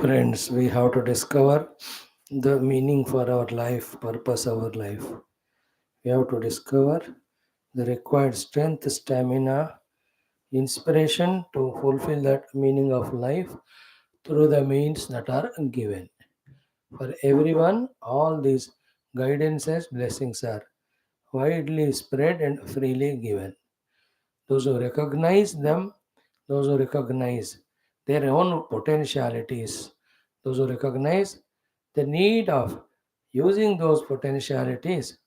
Friends, we have to discover the meaning for our life, purpose of our life. We have to discover the required strength, stamina, inspiration to fulfill that meaning of life through the means that are given. For everyone, all these guidances, blessings are widely spread and freely given. Those who recognize them, those who recognize their own potentialities, those who recognize the need of using those potentialities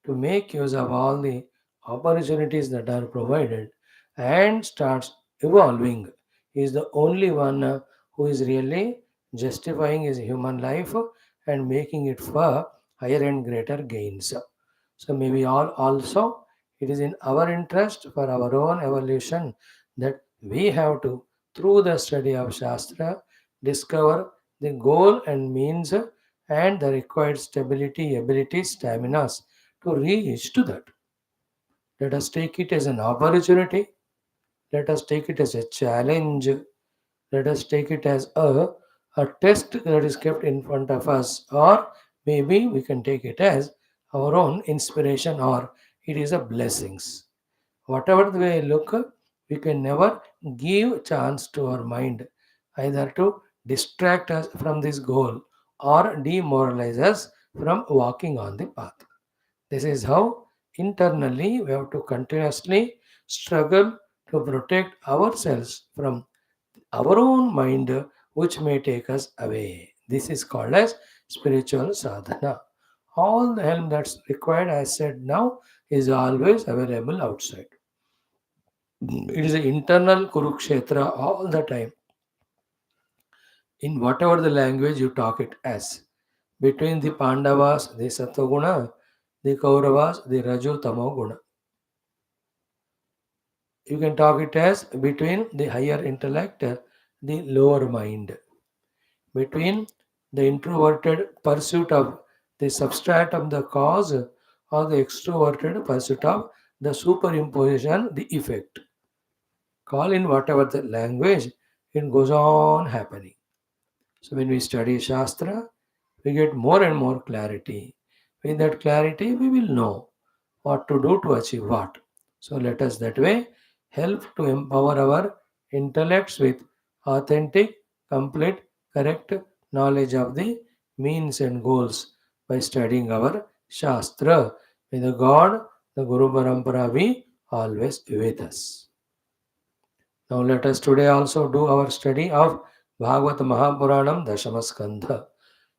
to make use of all the opportunities that are provided and starts evolving is the only one who is really justifying his human life and making it for higher and greater gains. So maybe all also it is in our interest for our own evolution that we have to, through the study of Shastra, discover the goal and means and the required stability, ability, staminas to reach to that. Let us take it as an opportunity. Let us take it as a challenge. Let us take it as a test that is kept in front of us, or maybe we can take it as our own inspiration, or it is a blessings. Whatever the way I look, we can never give chance to our mind either to distract us from this goal or demoralize us from walking on the path. This is how internally we have to continuously struggle to protect ourselves from our own mind which may take us away. This is called as spiritual sadhana. All the help that's required, as said now, is always available outside. It is an internal Kurukshetra all the time, in whatever the language you talk it as. Between the Pandavas, the Sattva the Kauravas, the Raju Tamo. You can talk it as between the higher intellect, the lower mind, between the introverted pursuit of the substrat of the cause or the extroverted pursuit of the superimposition, the effect. Call in whatever the language, it goes on happening. So when we study Shastra, we get more and more clarity. With that clarity, we will know what to do to achieve what. So let us that way help to empower our intellects with authentic, complete, correct knowledge of the means and goals by studying our Shastra. May the God, the Guru Parampara be always with us. Now let us today also do our study of Bhagavata Mahapuranam Dashama Skandha.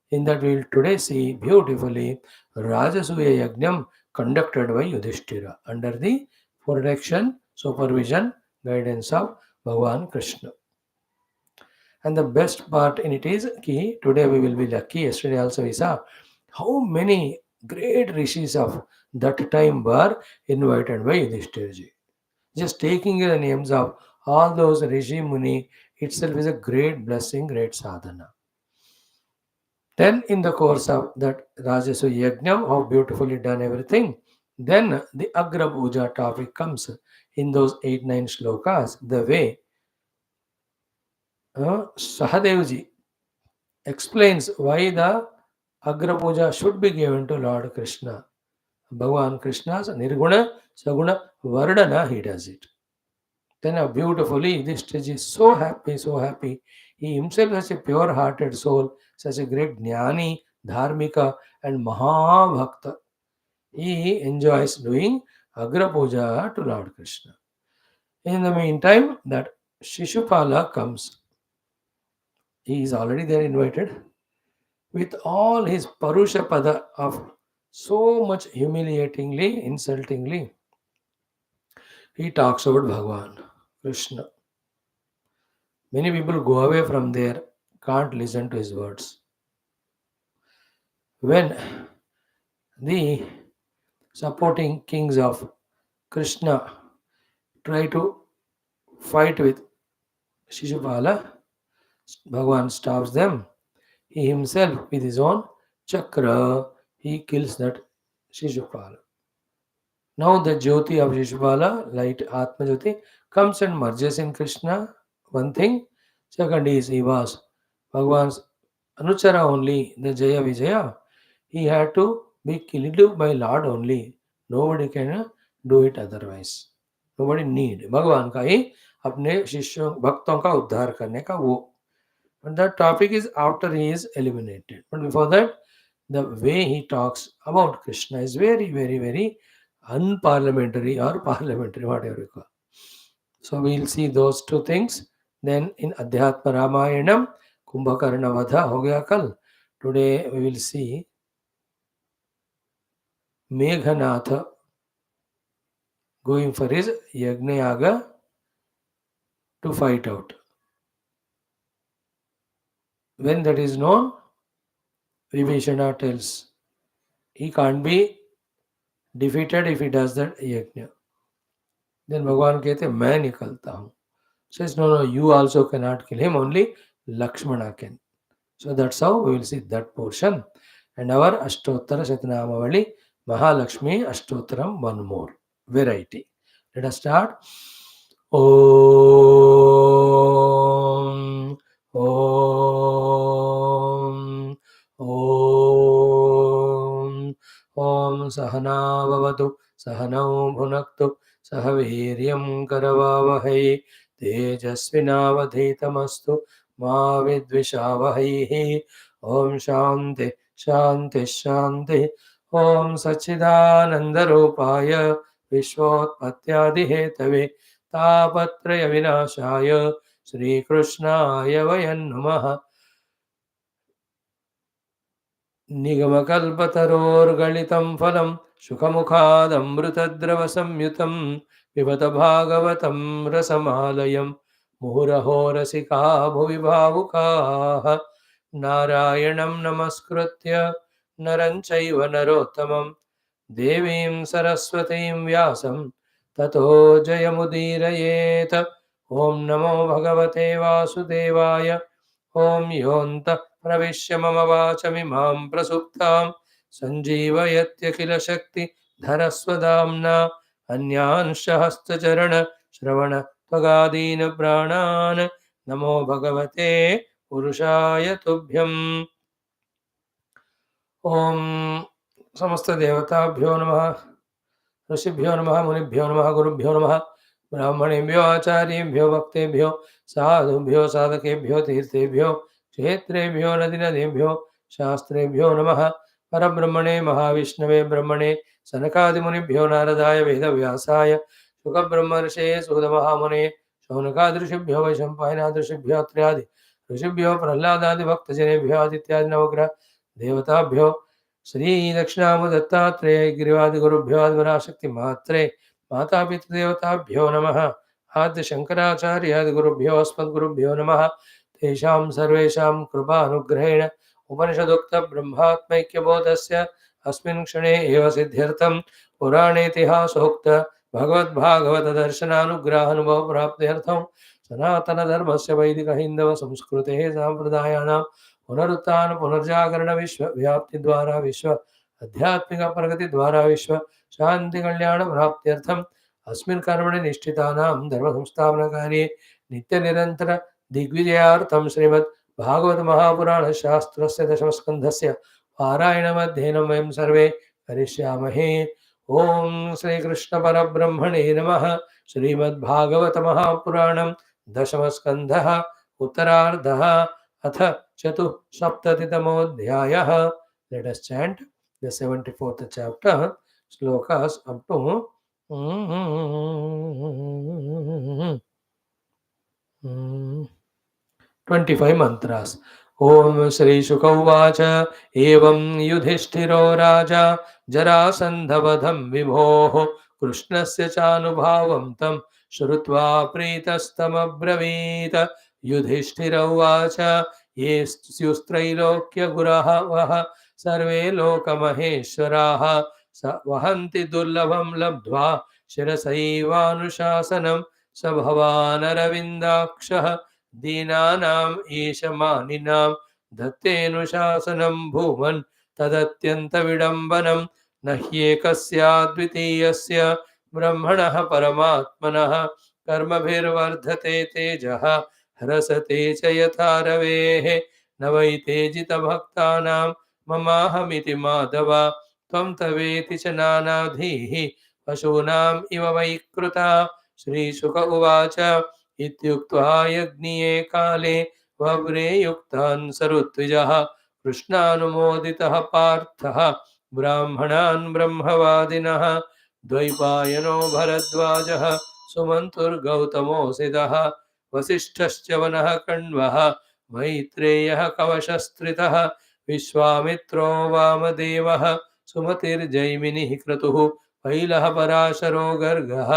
In that we will today see beautifully Rajasuya Yagnam conducted by Yudhishthira under the protection, supervision, guidance of Bhagavan Krishna. And the best part in it is ki today we will be lucky. Yesterday also we saw how many great rishis of that time were invited by Yudhishthira ji. Just taking the names of all those Rishi Muni itself is a great blessing, great sadhana. Then, in the course of that Rajasuya Yajna, how beautifully done everything, then the Agra Puja topic comes in those 8 9 shlokas, the way Sahadevji explains why the Agra Puja should be given to Lord Krishna. Bhagavan Krishna's Nirguna, Saguna, Vardana, he does it. Then beautifully, this stage is so happy, so happy. He himself has a pure hearted soul, such a great jnani, dharmika, and Maha Bhakta. He enjoys doing Agra Puja to Lord Krishna. In the meantime, that Shishupala comes. He is already there invited with all his Parusha Pada of so much humiliatingly, insultingly. He talks about Bhagavan, Krishna. Many people go away from there, can't listen to his words. When the supporting kings of Krishna try to fight with Shishupala, Bhagavan stops them. He himself, with his own chakra, he kills that Shishupala. Now the Jyoti of Shishupala, light Atma Jyoti, comes and merges in Krishna. One thing. Second is he was Bhagavan's Anuchara only, the Jaya Vijaya, he had to be killed by Lord only. Nobody can do it otherwise. Nobody need. भगवान का ही अपने शिष्यों भक्तों का उद्धार करने का वो. But that topic is after he is eliminated. But before that, the way he talks about Krishna is very, very, very unparliamentary or parliamentary, whatever you call. So we'll see those two things. Then in Adhyatma Ramayanam, Kumbhakarna Vadha ho gaya kal. Today we will see Meghanatha going for his Yagna Yaga to fight out. When that is known, Vibhishana tells he can't be defeated if he does that Yagna. Then Bhagavan कहते मैं निकलता हूँ. Says no, you also cannot kill him, only Lakshmana can. So that's how we will see that portion. And our Ashtottara Shatanamavali, Mahalakshmi Ashtottaram, one more variety. Let us start. Om, Om, Om, Om Sahana Bhavatu, Sahanau Bhunaktu, Sahaviryam Karavavahai, Tejasvinavadhitamastu, मा विद्विषावहैः. ओम शांति शांति शांति. ओम सच्चिदानंदरूपाय विश्वोत्पत्त्यादिहेतवे तापत्रय विनाशाय श्रीकृष्णाय वयं नमः. निगमकल्पतरोर्गलितं फलं शुकमुखादमृतद्रवसंयुतं पिबत भागवतं रसमालयं मुहुरहो रसिका भुवि भावुकाः. नारायणं नमस्कृत्य नरं चैव नरोत्तमं देवीं सरस्वतीं व्यासं ततो जयमुदीरयेत्. ॐ नमो भगवते वासुदेवाय. ॐ योऽन्तः प्रविश्य मम वाचमिमां प्रसुप्तां सञ्जीवयत्यखिलशक्तिधरस्वदाम्ना अन्यांश्च हस्तचरण श्रवण त्वगादीन् प्राणान् नमो भगवते पुरुषाय तुभ्यम्. ॐ समस्तदेवताभ्यो नमः. ऋषिभ्यो नमः, मुनिभ्यो नमः, गुरुभ्यो नमः, ब्राह्मणेभ्यो आचार्येभ्यो भक्तेभ्यो साधुभ्यो साधकेभ्यो तीर्थेभ्यो क्षेत्रेभ्यो नदीनदेभ्यो शास्त्रेभ्यो नमः. परब्रह्मणे महाविष्णवे ब्रह्मणे सनकादिमुनिभ्यो नारदाय वेदव्यासाय शुकब्रह्मर्षे सुखदमहामुने शौनकादृशिभ्यो वैशम्पायनादृशिभ्यो अत्र्यादि ऋषिभ्यो प्रह्लादादिभक्तजनेभ्यो आदित्यादि नवग्रह देवताभ्यो श्री दक्षिणामूर्ति गिरिवादिगुरुभ्यो आदिपराशक्ति मात्रे माता पितृदेवताभ्यो नमः. आद्य शंकराचार्यादिगुरुभ्यो अस्मद्गुरुभ्यो नमः. तेषां सर्वेषां कृपानुग्रहेण उपनिषदुक्त ब्रह्मात्मैक्यबोधस्य अस्मिन् क्षणे एव सिद्ध्यर्थं पुराणेतिहासोक्त भगवद्भागवत दर्शनानुग्रहानुभव प्राप्त्यर्थं सनातनधर्मस्य वैदिक हिन्दव संस्कृतेः साम्प्रदायानां पुनरुत्थान पुनर्जागरण विश्व व्याप्ति द्वारा विश्व आध्यात्मिक प्रगति द्वारा विश्व शांति कल्याण प्राप्त्यर्थम अस्मिन् कर्मणि निष्ठितानां धर्म संस्थापन कार्ये नित्य निरंतर दिग्विजयार्थम श्रीमद् भागवत महापुराण शास्त्रस्य दशम स्कंधस्य पारायणमध्ययनं वयं सर्वे करिष्यामहे. ओम श्री कृष्ण परब्रह्मणे नमः. श्रीमद् भागवत महापुराणं दशम स्कंधः उत्तरार्धः अथ चतुःसप्ततितमोऽध्यायः. Let us chant the 74th chapter, slokas up to 25 mantras. Om Shri Shuka Uvacha Evam Yudhishthiro Raja Jarasandhavadham Vibhoh Krishnasya Chanubhavam Tam Shrutva Pritastamabravita. Yudhishthira Uvacha Yestyustrailokya Gurahavaha Sarve Lokamaheshwaraha Vahanti Durlabham Labdva Shirasaivanuशासनम Sabhavanaravindakshaha दीनानाम ईशमानिनां दत्तेनुशासनं भूमन् तदत्यन्तविडम्बनं न ह्येकस्याद्वितीयस्य ब्रह्मणः परमात्मनः कर्मभिर्वर्धते तेजः ह्रसते च यथा रवेः न वै तेजितभक्तानां ममाहमिति माधव त्वं तवेति च नानाधीः पशूनाम् इव वै कृता। श्रीशुक उवाच इत्युक्त्वा यज्ञिये काले वव्रे युक्तान् सरुत्विजः कृष्णानुमोदितः पार्थः ब्राह्मणान् ब्रह्मवादिनः द्वैपायनो भरद्वाजः सुमन्तुर्गौतमोऽसितः वसिष्ठश्च वनः कण्वः मैत्रेयः कवशस्त्रितः विश्वामित्रो वामदेवः सुमतिर्जैमिनिः क्रतुः पैलः पराशरो गर्गः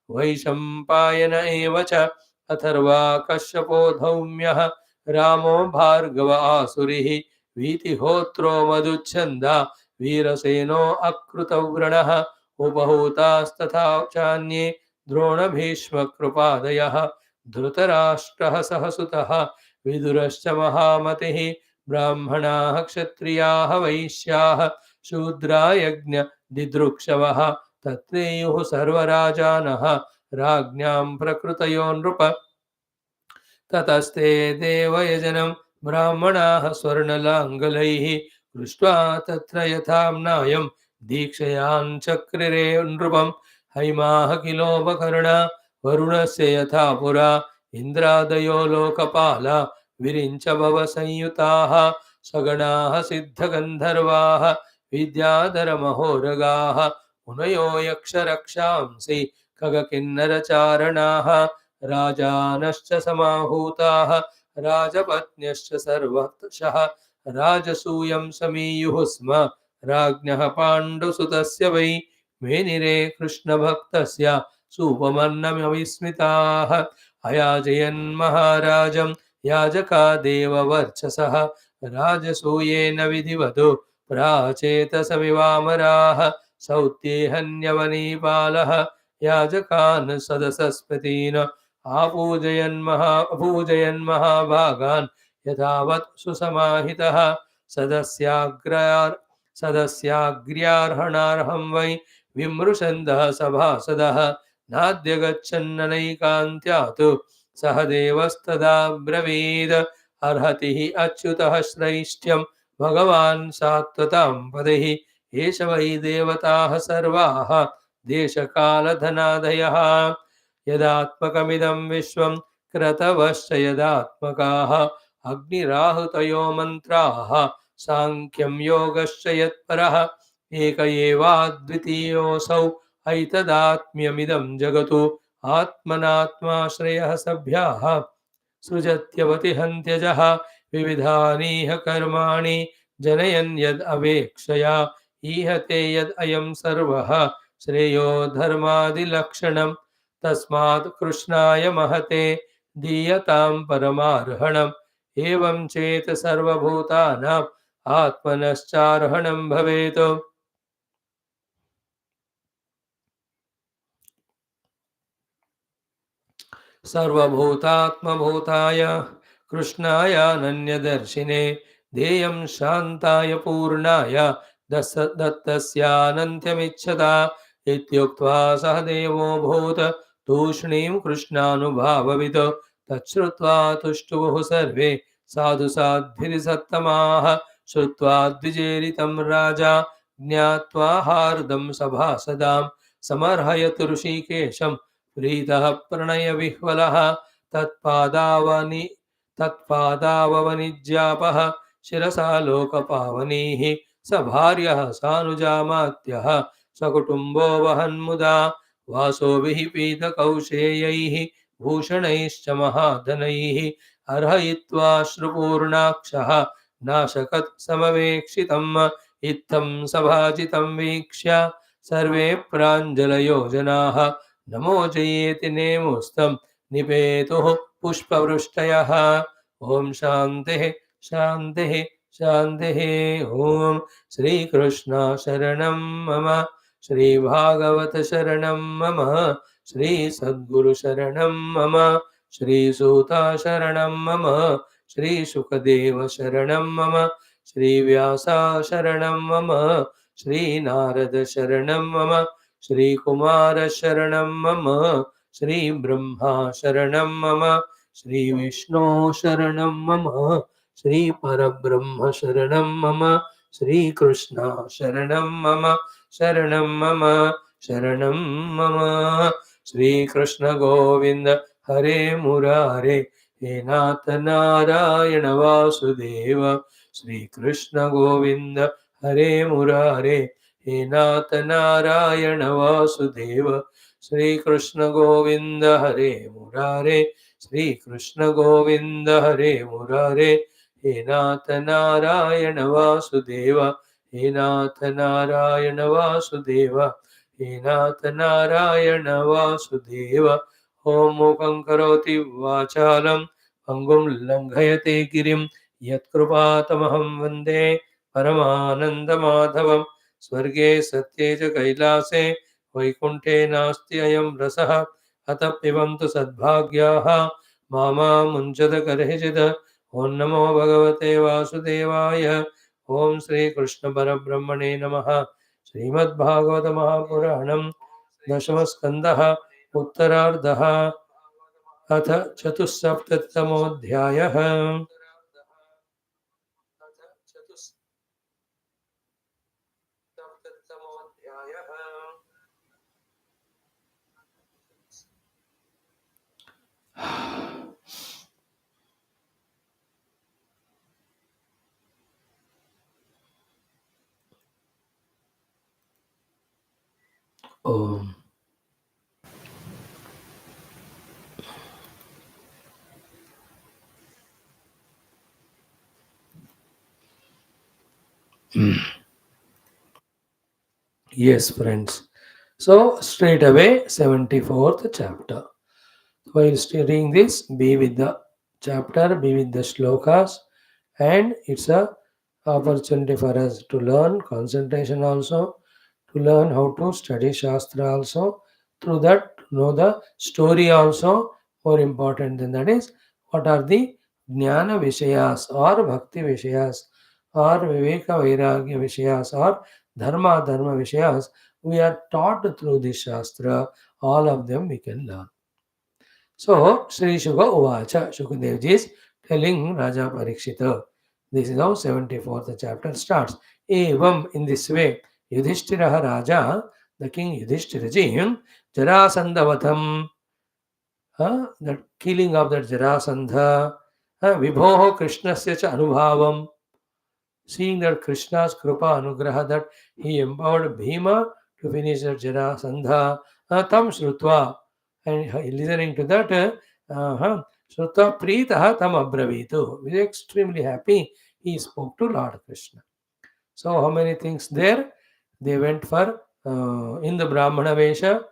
वैशम्पायन एव च अथर्वा कश्यपो धौम्यः रामो भार्गव आसुरिः वीतिहोत्रो मधुच्छन्दा वीरसेनो अकृतव्रणः उपहूतास्तथा चान्ये द्रोणभीष्मकृपादयः धृतराष्ट्रः सहसुतः विदुरश्च महामतिः ब्राह्मणाः क्षत्रियाः वैश्याः शूद्रा यज्ञ दिदृक्षवः तत्रेयुः सर्वराजानः राज्ञां प्रकृतयो नृप ततस्ते देवयजनं ब्राह्मणाः स्वर्णलाङ्गलैः दृष्ट्वा तत्र यथाम्नायं दीक्षयाञ्चक्रिरे नृपं हैमाः किलोपकर्णा वरुणस्य यथा पुरा इन्द्रादयो लोकपाला विरिञ्च भवसंयुताः सगणाः सिद्धगन्धर्वाः विद्याधरमहोरगाः मुनयो यक्षरक्षांसि खगकिन्नरचारणाः राजानश्च समाहूताः राजपत्न्यश्च सर्वशः राजसूयं समीयुः स्म राज्ञः पाण्डुसुतस्य वै मेनिरे कृष्णभक्तस्य सूपमन्नमविस्मिताः अयाजयन्महाराजं याजका देववर्चसः राजसूयेन विधिवतो प्राचेतसमिवामराः सौत्येहन्यवनीपालः याजकान् सदसस्पतीन् अपूजयन्महाभागान् यथावत् सुसमाहितः सदस्याग्र्यार्हणार्हं वै विमृशन्दः सभासदः नाद्यगच्छन्ननैकान्त्यात् सह देवस्तदा ब्रवीद अर्हति हि अच्युतः श्रैष्ठ्यं भगवान् सात्वतां पदैः एष वै देवताः सर्वाः देशकालधनादयः यदात्मकमिदं विश्वं क्रतवश्च यदात्मकाः अग्निराहुतयो मन्त्राः साङ्ख्यं योगश्च यत्परः एक एवाद्वितीयोऽसौ ऐतदात्म्यमिदं जगतु आत्मनात्माश्रयः सभ्याः सृजत्यवतिहन्त्यजः विविधानीह कर्माणि जनयन् यद् अवेक्षया ईहते यद् अयं सर्वः श्रेयो धर्मादिलक्षणं तस्मात् कृष्णाय महते दीयतां परमार्हणम् एवं चेत् सर्वभूतानाम् आत्मनश्चार्हणं भवेत् सर्वभूतात्मभूताय कृष्णायानन्यदर्शिने देयं शान्ताय पूर्णाय दत्तस्यानन्त्यमिच्छता इत्युक्त्वा सह देवोऽभूत् तूष्णीं कृष्णानुभाववित् तच्छ्रुत्वा तुष्टुवुः सर्वे साधु साध्विरिसत्तमाः श्रुत्वा द्विजेरितं राजा ज्ञात्वा हार्दं सभासदां समर्हयत् ऋषिकेशं प्रीतः प्रणयविह्वलः तत्पादावनिज्यापः शिरसा लोकपावनीः स भार्यः सानुजामात्यः सकुटुम्बो वहन्मुदा वासोभिः पीतकौशेयैः भूषणैश्च महाधनैः अर्हयित्वा श्रुपूर्णाक्षः नाशकत् समवेक्षितम् इत्थं सभाजितं वीक्ष्य सर्वे प्राञ्जलयो जनाः नमो जयेति नेमुस्तं निपेतुः पुष्पवृष्टयः ॐ शान्तिः शान्तिः शान्तिः ॐ श्रीकृष्ण शरणं मम श्रीभागवत शरणं मम श्रीसद्गुरु शरणं मम श्रीसूत शरणं मम श्रीशुकदेव शरणं मम श्रीव्यास शरणं मम श्रीनारद शरणं मम श्रीकुमार शरणं मम श्रीब्रह्मा शरणं मम श्रीविष्णु शरणं मम Shri Parabrahma Sharanam Mama, Shri Krishna Sharanam Mama, Sharanam Mama, Sharanam Mama, Shri Krishna Govinda Hare Murare, He Nath Narayana Vasudeva, Shri Krishna Govinda Hare Murare, He Nath Narayana Vasudeva, Shri Krishna Govinda Hare Murare, Shri Krishna Govinda Hare Murare, He Nath Narayana Vasudeva, He Nath Narayana Vasudeva, He Nath Narayana Vasudeva. Om Mukhaṁ Karoti Vachalam Angum Langhayate Girim Yat Krupatamaham Vande Paramananda Madhavam Swarge Satye Cha Kailase Vaikunte Nasti Ayam Rasaha Atap Pibantu Sadbhagyaha Mama Munchada Karehjita Om Namo Bhagavate Vasudevaya Om Sri Krishna Parabrahmane Namaha Srimad Bhagavata Mahapuranam Dashama Skandha Uttarardha अथ चतुस्सप्ततितमोऽध्यायः ओम Yes, friends. So, straight away, 74th chapter. While studying this, be with the chapter, be with the shlokas, and it's a opportunity for us to learn concentration also, to learn how to study Shastra also. Through that, know the story also. More important than that is what are the Jnana Vishayas or Bhakti Vishayas or Viveka Vairagya Vishayas or Dharma Vishayas. We are taught through this Shastra. All of them we can learn. So, Sri Shuka Uvacha, Shukadev ji is telling Raja Parikshita. This is how 74th chapter starts. Evam, in this way, Yudhishthira Raja, the king Yudhishthira ji, Jarasandhavatam, the killing of that Jarasandha, Vibhoho Krishnasya cha Anubhavam, seeing that Krishna's Krupa Anugraha, that he empowered Bhima to finish that Jarasandha, Tam Shrutva, and listening to that, Shrutva Preetaha Tam Abravitu, he was extremely happy, he spoke to Lord Krishna. So, how many things there? They went for, in the Brahmana Vesha,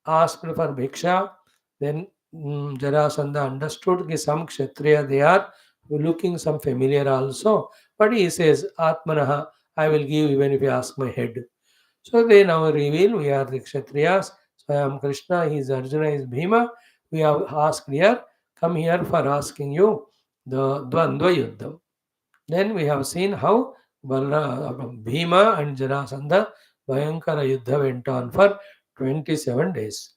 asked for Bhiksha, then Jarasandha understood that some Kshatriya they are looking some familiar also, but he says, Atmanaha, I will give even if you ask my head. So they now reveal we are the Kshatriyas. So I am Krishna, he is Arjuna, he is Bhima. We have asked here, come here for asking you the Dvandva Yuddham. Then we have seen how Bhima and Jarasandha Bhayankara Yuddha went on for 27 days.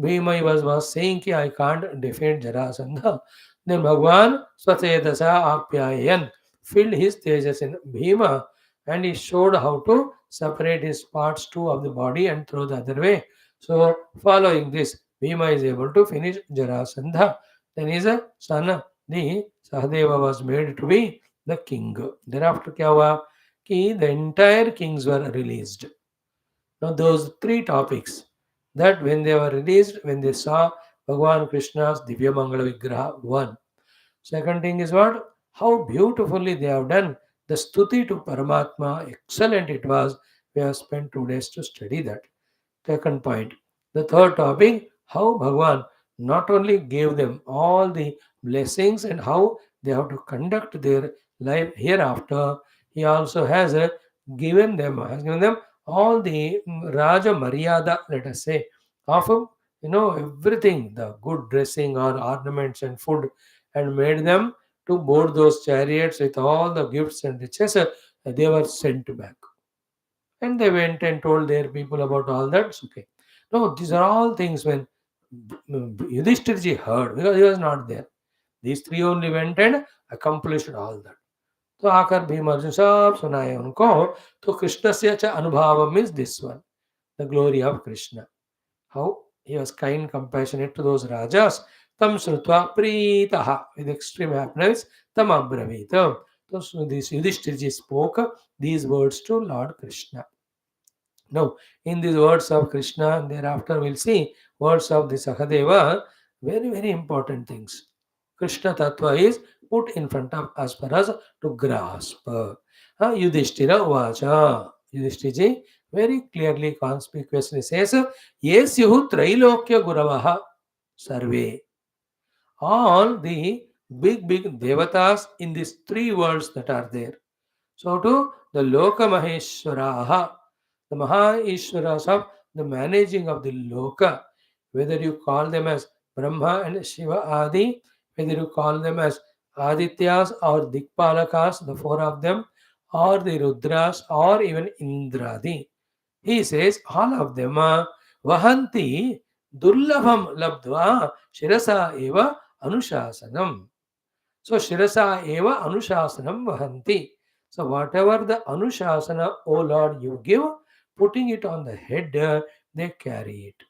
Bhima was saying ki I can't defeat Jarasandha. Then Bhagwan Swatedasa Apyayan filled his tejas in Bhima and he showed how to separate his parts two of the body and throw the other way. So following this, Bhima is able to finish Jarasandha. Then his son, the Sahadeva was made to be the king. Thereafter क्या हुआ कि the entire kings were released. Now those three topics that when they were released, when they saw Bhagavan Krishna's Divya Mangala Vigraha, one. Second thing is what? How beautifully they have done the stuti to Paramatma. Excellent it was. We have spent 2 days to study that. Second point. The third topic, how Bhagavan not only gave them all the blessings and how they have to conduct their life hereafter, he also has given them all the Raja Maryada, let us say, of everything, the good dressing or ornaments and food, and made them to board those chariots with all the gifts and riches. They were sent back. And they went and told their people about all that. It's okay. No, these are all things when Yudhishthirji heard, because he was not there. These three only went and accomplished all that. तो आकर भीम अर्जुन सब सुनाए उनको. तो कृष्ण से अनुभाव means this one, the glory of Krishna, how he was kind, compassionate to those rajas. Tam shrutva preetaha, with extreme happiness, tam abravita. So this Yudhishthira spoke these words to Lord Krishna. Now, in these words of Krishna, thereafter we'll see words of the Sahadeva, very, very important things. Krishna Tattva is put in front of us for us to grasp. Yudhishthira Vacha. Yudhishthira very clearly, conspicuously says, Yes, Yuhu Trailokya Guravaha Sarve. All the big, big devatas in these three worlds that are there. So to the Loka Maheshwaraha, the Maha Ishwaras of the managing of the Loka, whether you call them as Brahma and Shiva Adi, whether you call them as Adityas or Dikpalakas, the four of them, or the Rudras or even Indradi. He says all of them are Vahanti Durlabham Labdva Shirasa Eva Anushasanam. So Shirasa Eva Anushasanam Vahanti. So whatever the Anushasana, O Lord, you give, putting it on the head, they carry it.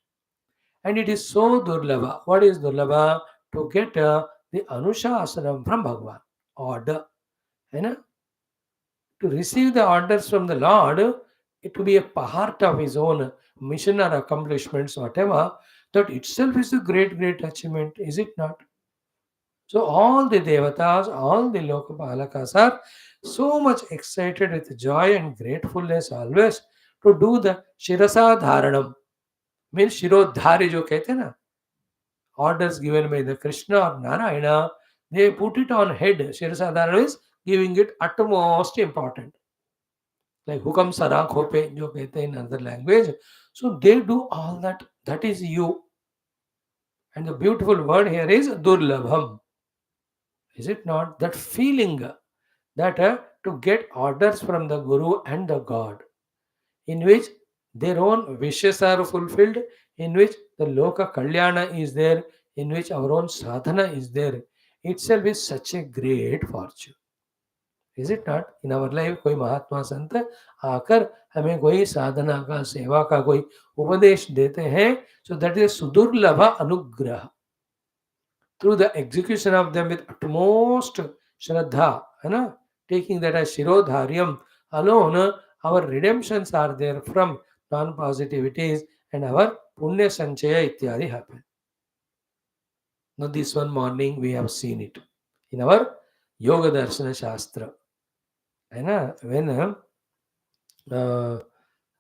And it is so Durlava. What is Durlava? To get the Anushasanam from Bhagavan. Order. You know? To receive the orders from the Lord, it will be a part of his own mission or accomplishments, whatever. That itself is a great, great achievement, is it not? So all the devatas, all the lokapalakas are so much excited with joy and gratefulness always to do the shirasa dharanam. Means shirodhari jo kehte na. Orders given by the Krishna or Narayana, they put it on head. Shirasa dharanam is giving it utmost important. Like hukam sarak hope jo kehte in another language. So they do all that. That is you. And the beautiful word here is durlabham. Is it not? That feeling that to get orders from the Guru and the God, in which their own wishes are fulfilled, in which the Loka Kalyana is there, in which our own sadhana is there, itself is such a great fortune. Is it not? In our life कोई महात्मा संत आकर हमें कोई साधना का सेवा का कोई उपदेश देते हैं, so that is सुदुर्लभ अनुग्रह. Through the execution of them with utmost shraddha, taking that as shirodharyam alone, our redemptions are there from non-positivities and our punya sanchaya ityadi happen. Now this one morning we have seen it in our Yoga Darshana Shastra. When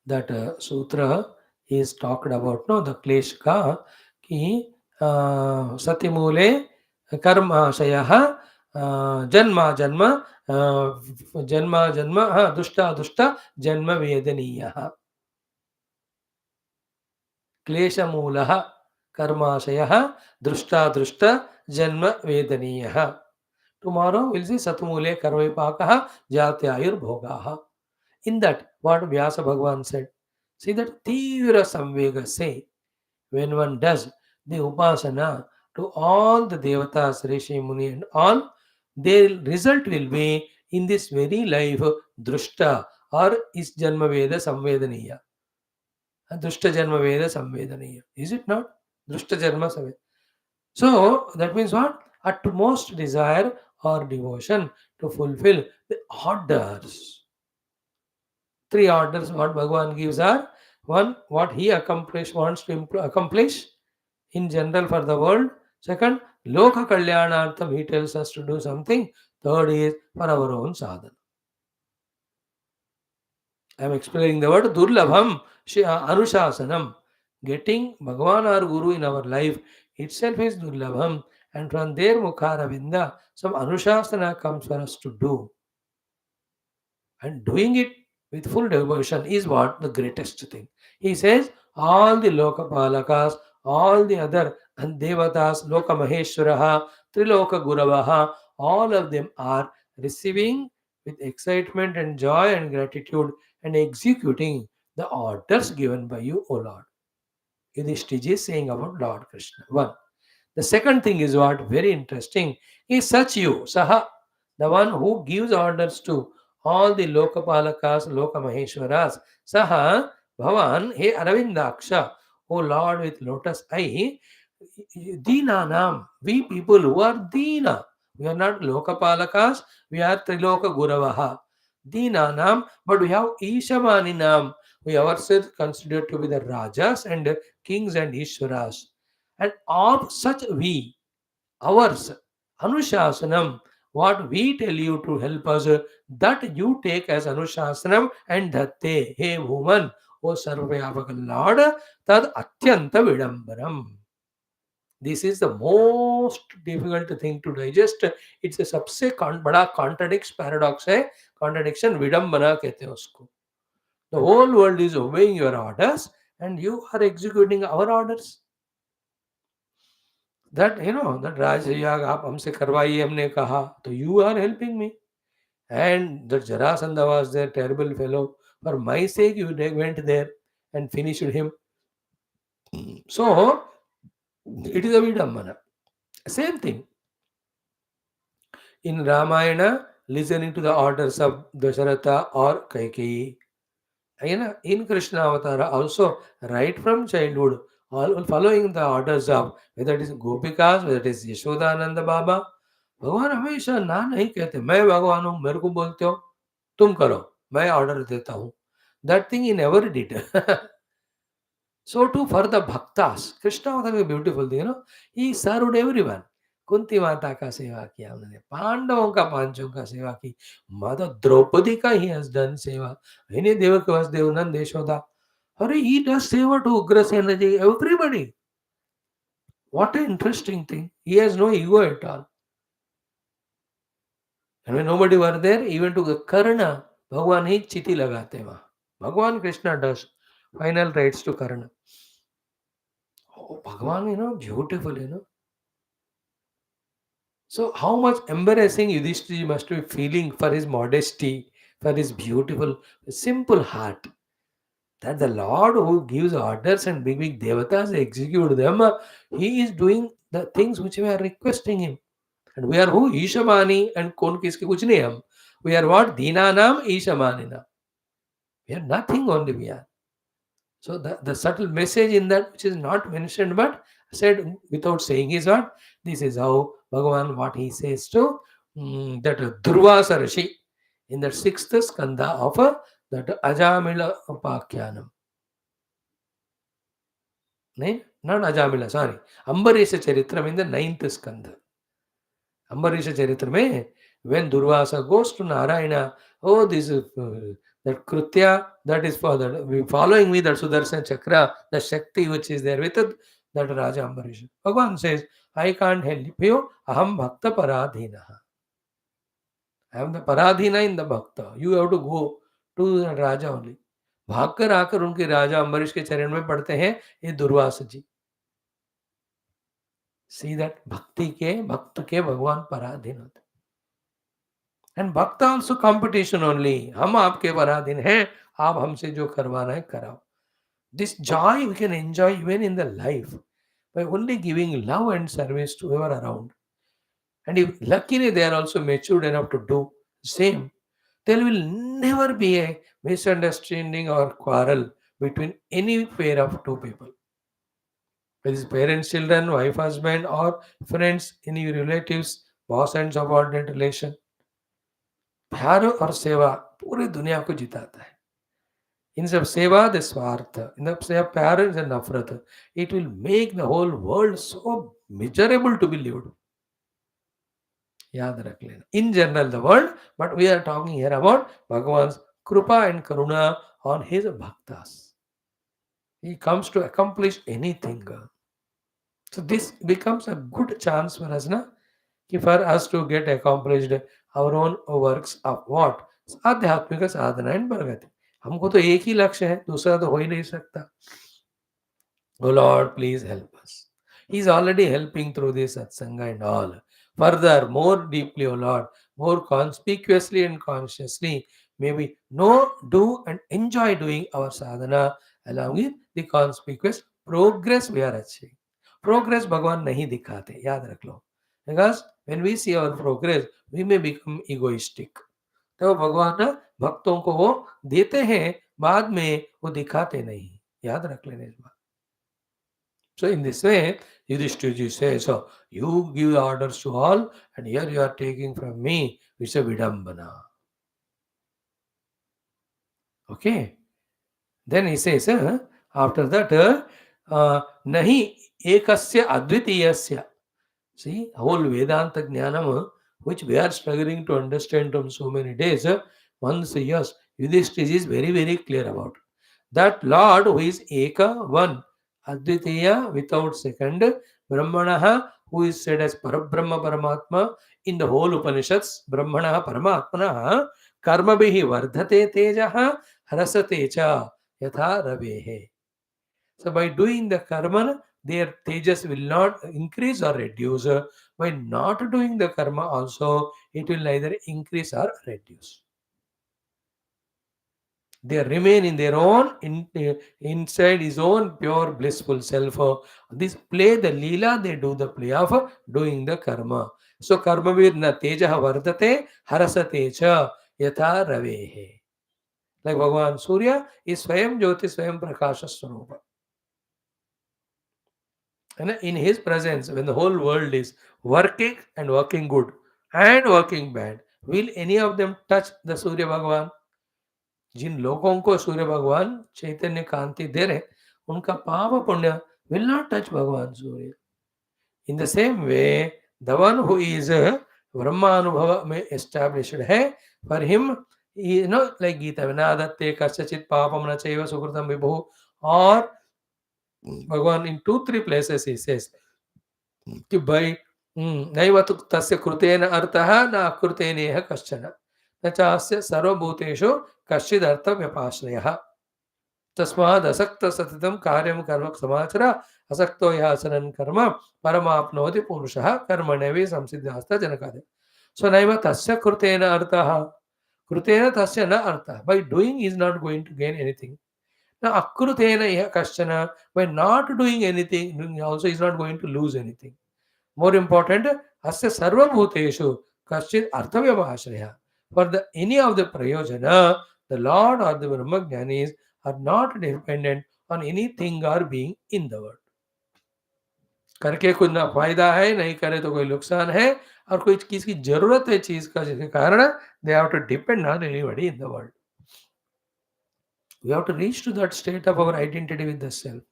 that sutra is talked about, no, the klesh ka ki satimule karmaशयः जन्मा जन्म जन्मा जन्म दुष्टा दुष्टा जन्म वेदनीयः. क्लेशमूलः कर्माशयः दृष्टा दृष्ट जन्म वेदनीयः. Tomorrow we'll see Satmule Karvipakaha Jatyayurбhogaha. In that, what Vyasa Bhagavan said, see that Tivra Samvega say, when one does the Upasana to all the Devatas, Rishi, Muni and all, their result will be in this very life Drushta or is Janma Veda Samvedaniya. Drushta Janma Veda Samvedaniya. Is it not? Drushta Janma Samvedaniya. So that means what? Utmost desire or devotion to fulfill the orders. Three orders what Bhagavan gives are: one, what he wants to accomplish in general for the world. Second, Loka Kalyanartham, he tells us to do something. Third is for our own sadhana. I am explaining the word Durlabham, Anushasanam. Getting Bhagavan or Guru in our life itself is Durlabham, and from there Mukharavinda, some Anushasana comes for us to do. And doing it with full devotion is what the greatest thing. He says, all the Lokapalakas, all the other Devatas, Loka Maheshwaraha, Triloka Guravaha, all of them are receiving with excitement and joy and gratitude and executing the orders given by you, O Lord. Yudhishthira is saying about Lord Krishna. One. The second thing is what? Very interesting. Is such you, Saha. the one who gives orders to all the Lokapalakas, Lokamaheshwaras. Saha Bhavan, he Aravindaksha, O Lord with lotus eye, Dinanam, we people who are Dina. We are not Lokapalakas, we are Triloka Guravaha. Dinanam, but we have Ishamaninam. We ourselves considered to be the Rajas and kings and Ishwaras. And of such we, ours, Anushasanam, what we tell you to help us, that you take as Anushasanam and Dhatte, hey woman, O Sarvayavaka Lord, Tad Atyanta Vidambaram. This is the most difficult thing to digest. It's a सबसे बड़ा contradicts paradox है, contradiction विडंबना कहते हैं उसको. The whole world is obeying your orders and you are executing our orders. That that राजया आप हमसे करवाइए हमने कहा तो you are helping me. And the Jarasandha was there, terrible fellow. For my sake you went there and finished him. So it is a vidambana. Same thing. In Ramayana, listening to the orders of Dasharatha or Kaikeyi. In Krishna Avatara also, right from childhood, all following the orders of whether it is Gopikas, whether it is Yashodananda Baba, भगवान हमेशा ना नहीं कहते. मैं भगवान हूँ, मेरे को बोलते हो, तुम करो, मैं ऑर्डर देता हूँ. That thing he never did. So too for the bhaktas, Krishna was a beautiful thing, he served everyone. Kunti माता का सेवा किया उन्होंने, पांडवों का पांचों का सेवा की, माता द्रौपदी का ही has done सेवा, इन्हें देवकी वसुदेव नंद यशोदा, अरे he does सेवा to Ugrasena ji, everybody. What an interesting thing. He has no ego at all. And when nobody were there, even to the Karna, भगवान ही चिति लगाते वहां. भगवान Krishna does final rites to Karna. Oh, Bhagavan, beautiful. So how much embarrassing Yudhishthira must be feeling for his modesty, for his beautiful, simple heart. That the Lord who gives orders and big devatas execute them, he is doing the things which we are requesting him. And we are who? Ishamani and kon kiske kuch nahi hum. We are what? Dinanam Ishamanina. We are nothing only we are. So the subtle message in that which is not mentioned but said without saying is what? This is how Bhagavan, what he says to that Durvasa Rishi in the 6th skandha of that Ajamila Upakyanam. Not Ajamila, sorry. Ambarisha Charitram in the 9th skandha. Ambarisha Charitram, when Durvasa goes to Narayana, oh, this is that Krutya, that is for that, following me, that Sudarshan Chakra, the Shakti which is there with it, that Raja Ambarisha. Bhagavan says, I can't help you, Aham Bhakta Paradhinaha. I am the Paradhina in the Bhakta. You have to go to the Raja only. भागकर आकर उनके राजा अम्बरीश के चरण में पड़ते हैं ये दुर्वासा जी. See that भक्त के भगवान पराधीन होते. And bhakta also competition only. हम आपके पराधीन हैं, आप हमसे जो करवाना है कराओ. This joy we can enjoy even in the life by only giving love and service to whoever around. And if luckily they are also matured enough to do the same, there will never be a misunderstanding or quarrel between any pair of two people. Whether it's parents, children, wife, husband, or friends, any relatives, boss and subordinate relation. प्यार और सेवा पूरी दुनिया को जिताता है. In सब सेवा the स्वार्थ, in the सेवा प्यार is a नफरत. It will make the whole world so miserable to be lived. याद रख लेना. In general the world, but we are talking here about Bhagavan's Krupa and Karuna on his bhaktas. He comes to accomplish anything. So this becomes a good chance for us, for us to get accomplished our own works of what? आध्यात्मिक साधना and प्रगति. हमको तो एक ही लक्ष्य है, दूसरा तो हो ही नहीं सकता. Oh Lord, please help us. He is already helping through this satsanga and all. Further, more deeply, O Lord, more conspicuously and consciously, may we know, do and enjoy doing our sadhana along with the conspicuous progress we are achieving. Progress भगवान नहीं दिखाते, याद रख लो. Because when we see our progress, we may become egoistic. तो भगवान ना भक्तों को वो देते हैं, बाद में वो दिखाते नहीं. याद रख लेने इस बात. So in this way, Yudhishthira says, so you give orders to all, and here you are taking from me. It's a vidambana. Okay. Then he says, after that, nahi ekasya advitiyasya. See, whole Vedanta Jnanam, which we are struggling to understand from so many days, once yes, Yudhishthira is very, very clear about. That Lord who is Eka, one, Advitiya, without second, Brahmanaha, who is said as Parabrahma Paramatma in the whole Upanishads, Brahmanaha Paramatmanaha, Karmabhihi Vardhate Tejaha, Harasate Cha, Yatha Ravehe. So by doing the karma, their tejas will not increase or reduce. By not doing the karma also, it will neither increase or reduce. They remain in their own, inside his own pure blissful self. This play the leela, they do the play of doing the karma. So karma virna tejaha vardate harasate cha yatha ravehe. Like Bhagavan Surya is Swayam Jyoti Swayam Prakasha Swarupa. And in his presence, when the whole world is working and working good and working bad, will any of them touch the Surya Bhagavan? जिन लोगों को सूर्य भगवान चैतन्य कांति दे रहे, उनका पाप पुण्य will not touch भगवान सूर्य. In the same way, the one who is Brahma अनुभव में established है, for him, like गीता में नादत्ते कस्यचित् पापम न चैव सुकृतं विभुः, or भगवान in 2-3 places he says कि भाई नैव तु तस्य कृतेन अर्थः न अकृतेनेह कश्चन न चास्य सर्वभूतेषु कश्चिदर्थ व्यपाश्रयः तस्माद् असक्त सततं कार्यं कर्म समाचर असक्तो यः आचरन् कर्म परमाप्नोति पुरुषः कर्मण्येव संसिद्धास्ते जनकादि. So नैव तस्य कृतेन अर्थः, कृतेन तस्य न अर्थः. By doing he is not going to gain anything. Now akrutena iha kashchana, by not doing anything also is not going to lose anything. More important, asya sarva bhuteshu kashchit arthavyavashraya. For the any of the prayojana, the Lord or the Brahmajnanis are not dependent on anything or being in the world. करके कुछ ना फायदा है, नहीं करे तो कोई नुकसान है, और कोई किसी की जरूरत है चीज का, जिसके कारण they have to depend on anybody in the world. We have to reach to that state of our identity with the self.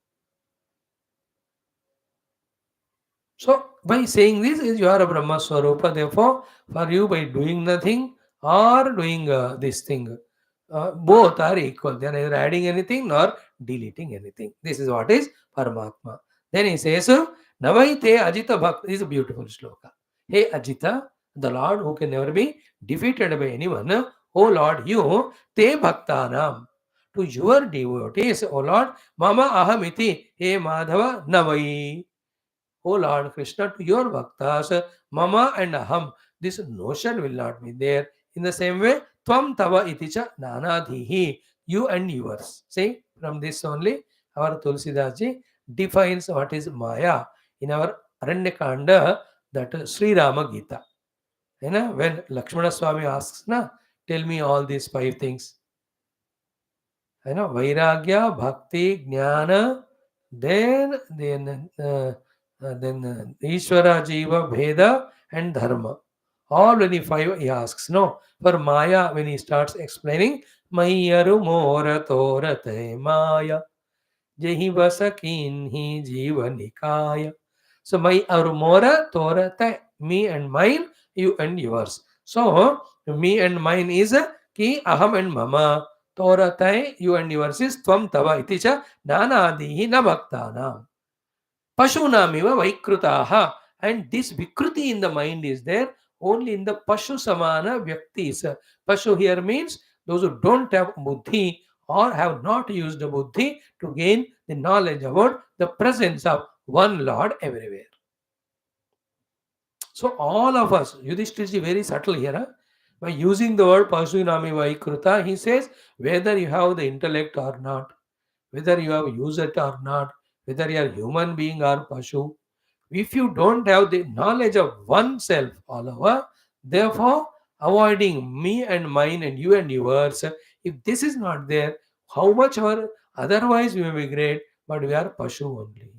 So, by saying this, is you are a Brahma Swarupa. Therefore, for you, by doing nothing or doing this thing, both are equal. They are neither adding anything nor deleting anything. This is what is Paramatma. Then he says, Navaite Ajita Bhakta. This is a beautiful sloka. Hey Ajita, the Lord who can never be defeated by anyone. O Lord, you, Te Bhaktanam. To your devotees, O Lord, Mama Ahamiti, He Madhava Navai. O Lord Krishna, to your bhaktas, Mama and Aham, this notion will not be there. In the same way, Tvam Tava Iticha Nanadhihi, you and yours. See, from this only, our Tulsidas defines what is Maya in our Aranyakanda, that Sri Rama Gita. When Lakshmana Swami asks, tell me all these 5 things. Vairagya, Bhakti, Jnana, then Ishvara, Jiva, Bheda, and Dharma. All when he 5 he asks. No, for Maya, when he starts explaining, Mayaru Mora Torate Maya, Jehi Vasakin Hi Jiva Nikaya. So, my Arumora Torate, me and mine, you and yours. So, me and mine is Ki Aham and Mama. Toratai, you and yours is Tvam Tava Iticha Nanadihi Nabhaktana. Pashunamiva Vaikrutaha. And this Vikruti in the mind is there only in the Pashu Samana Vyaktis. Pashu here means those who don't have Buddhi or have not used the Buddhi to gain the knowledge about the presence of one Lord everywhere. So all of us, Yudhishthira is very subtle here. By using the word Pasunami Vaikruta, he says whether you have the intellect or not, whether you have used it or not, whether you are human being or Pashu, If you don't have the knowledge of oneself all over, therefore avoiding me and mine and you and yours, if this is not there, how much our otherwise we may be great, but we are Pashu only.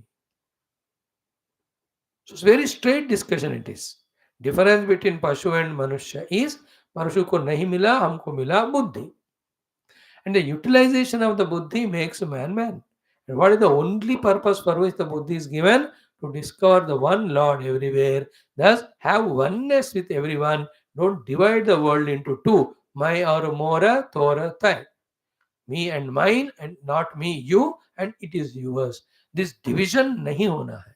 So it's very straight discussion it is. Difference between Pashu and Manushya is Pashu ko nahi mila, humko mila buddhi. And the utilization of the buddhi makes a man man. And what is the only purpose for which the buddhi is given? To discover the one Lord everywhere. Thus, have oneness with everyone. Don't divide the world into two. My or mora, tora, thai. Me and mine, and not me, you, and it is yours. This division nahi hona hai.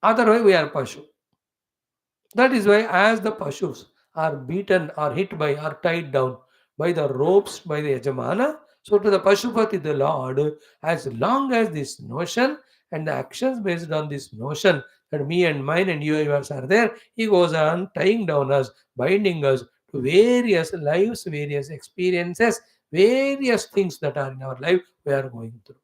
Otherwise, we are Pashu. That is why, as the Pashus are beaten or hit by or tied down by the ropes by the Yajamana, so to the Pashupati, the Lord, as long as this notion and the actions based on this notion that me and mine and you and yours are there, he goes on tying down us, binding us to various lives, various experiences, various things that are in our life we are going through.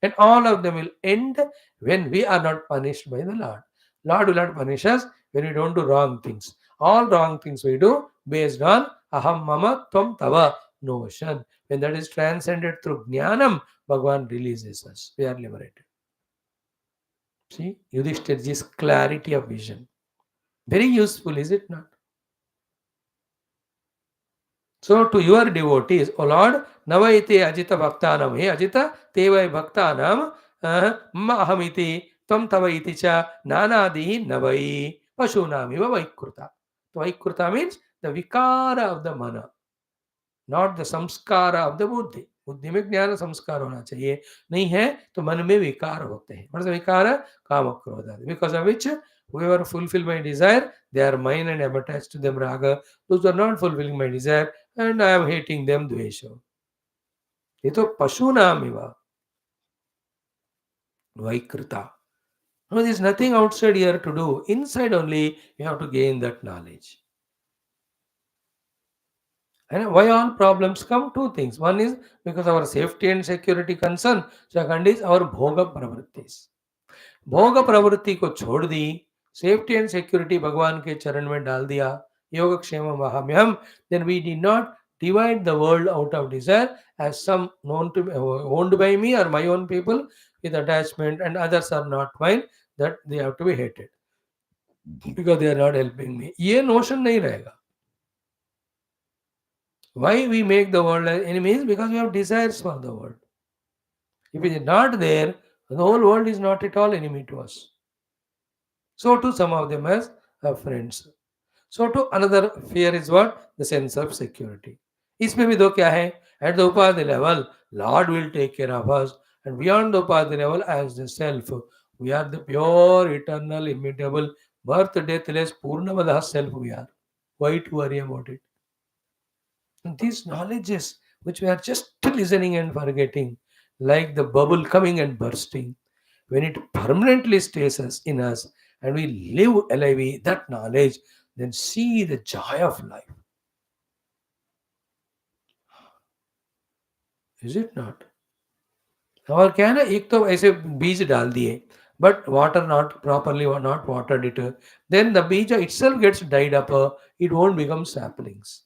And all of them will end when we are not punished by the Lord. Lord will not punish us when we don't do wrong things. All wrong things we do based on aham mama tvam tava notion. When that is transcended through jnanam, Bhagavan releases us. We are liberated. See, Yudhishthira's clarity of vision. Very useful, is it not? So to your devotees, O Lord, Navaite Ajita Bhaktanam, He Ajita Tevai Bhaktanam, Mahamiti, Tvam Tavaiti Cha, Nanadihi Navai, Pashunamiva Vaikruta. Vaikruta means the vikara of the mana, not the samskara of the buddhi. बुद्धि में ज्ञान संस्कार होना चाहिए, नहीं है तो मन में विकार होते हैं. What is the vikara? Kama krodha. Because of which whoever fulfill my desire, they are mine and I am attached to them raga. Those who are not fulfilling my desire and I am hating them dvesha. ये तो पशु नाम Eva vaikrita. No, there is nothing outside here to do. Inside only you have to gain that knowledge. And why all problems come? Two things. One is because our safety and security concern. Second is our bhoga pravrittis. भोग प्रवृत्ति को छोड़ दी, safety and security भगवान के चरण में डाल दिया, योगक्षेम महाम्यहम, then we did not divide the world out of desire as some known to be owned by me or my own people with attachment and others are not mine, that they have to be hated because they are not helping me. ये notion नहीं रहेगा. Why we make the world as enemies? Because we have desires for the world. If it is not there, the whole world is not at all enemy to us. So to some of them as friends. So to another fear is what? The sense of security. इसमें भी दो क्या है? At the upadhi level, Lord will take care of us. And beyond the upadhi level, as the self, we are the pure, eternal, immutable, birth, deathless, purnamada self we are. Why to worry about it? And these knowledges, which we are just listening and forgetting, like the bubble coming and bursting, when it permanently stays us in us and we live alive with that knowledge, then see the joy of life. Is it not? और क्या है ना, एक तो ऐसे बीज डाल दिए but water not properly or not watered it, then the beach itself gets dried up, it won't become saplings.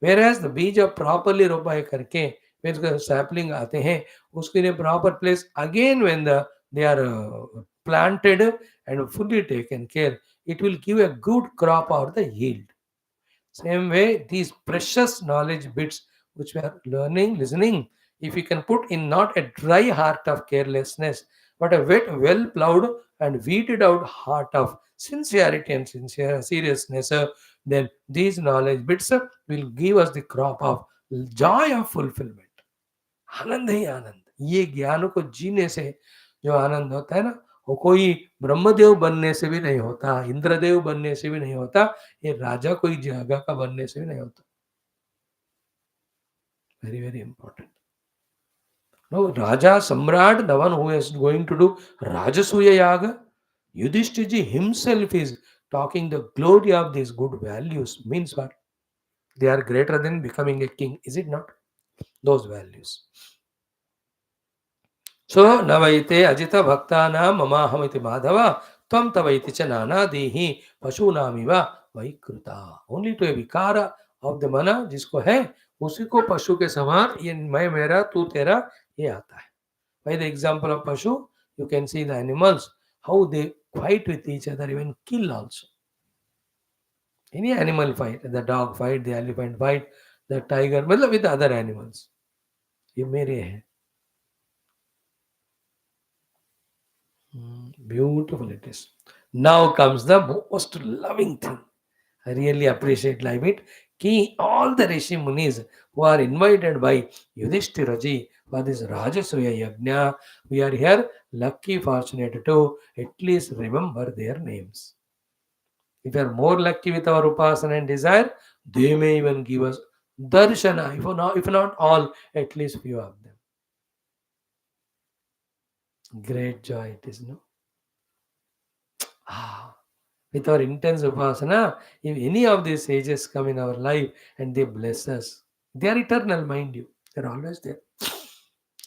Whereas the बीज properly रोपाई करके when the sapling आते हैं उसके लिए proper place again, when they are planted and fully taken care, it will give a good crop or the yield. Same way, these precious knowledge bits which we are learning, listening, if we can put in not a dry heart of carelessness, but a wet, well plowed and weeded out heart of sincerity and seriousness, then these knowledge bits will give us the crop of joy of fulfillment. आनंद ही आनंद. ये ज्ञान को जीने से जो आनंद होता है ना, वो कोई ब्रह्मदेव बनने से भी नहीं होता, इंद्रदेव बनने से भी नहीं होता, ये राजा कोई जगह का बनने से भी नहीं होता. Very, very important. No, Raja Samrat, the one who is going to do Rajasuya Yaga, Yudhishthira himself is talking the glory of these good values. Means what? They are greater than becoming a king, is it not? Those values. So navaite ajita bhaktana mamahamiti madhava tvam tavaiti cha nana dehi पशुनामिवा वैकृता. Only to a विकार of the mana जिसको है उसी को पशु के समान ये मैं मेरा तू तेरा ये आता है. By the example of pashu, you can see the animals how they fight with each other, even kill also. Any animal fight, the dog fight, the elephant fight, the tiger, मतलब with other animals. ये मेरे हैं. Beautiful it is. Now comes the most loving thing. I really appreciate live it. Ki all the Rishi Munis who are invited by Yudhishthira ji for this Rajasuya Yagna, we are here lucky, fortunate to at least remember their names. If we are more lucky with our upasana and desire, they may even give us darshana, if not all, at least few of them. Great joy it is, no? With our intense upasana, if any of these sages come in our life and they bless us, they are eternal, mind you. They are always there.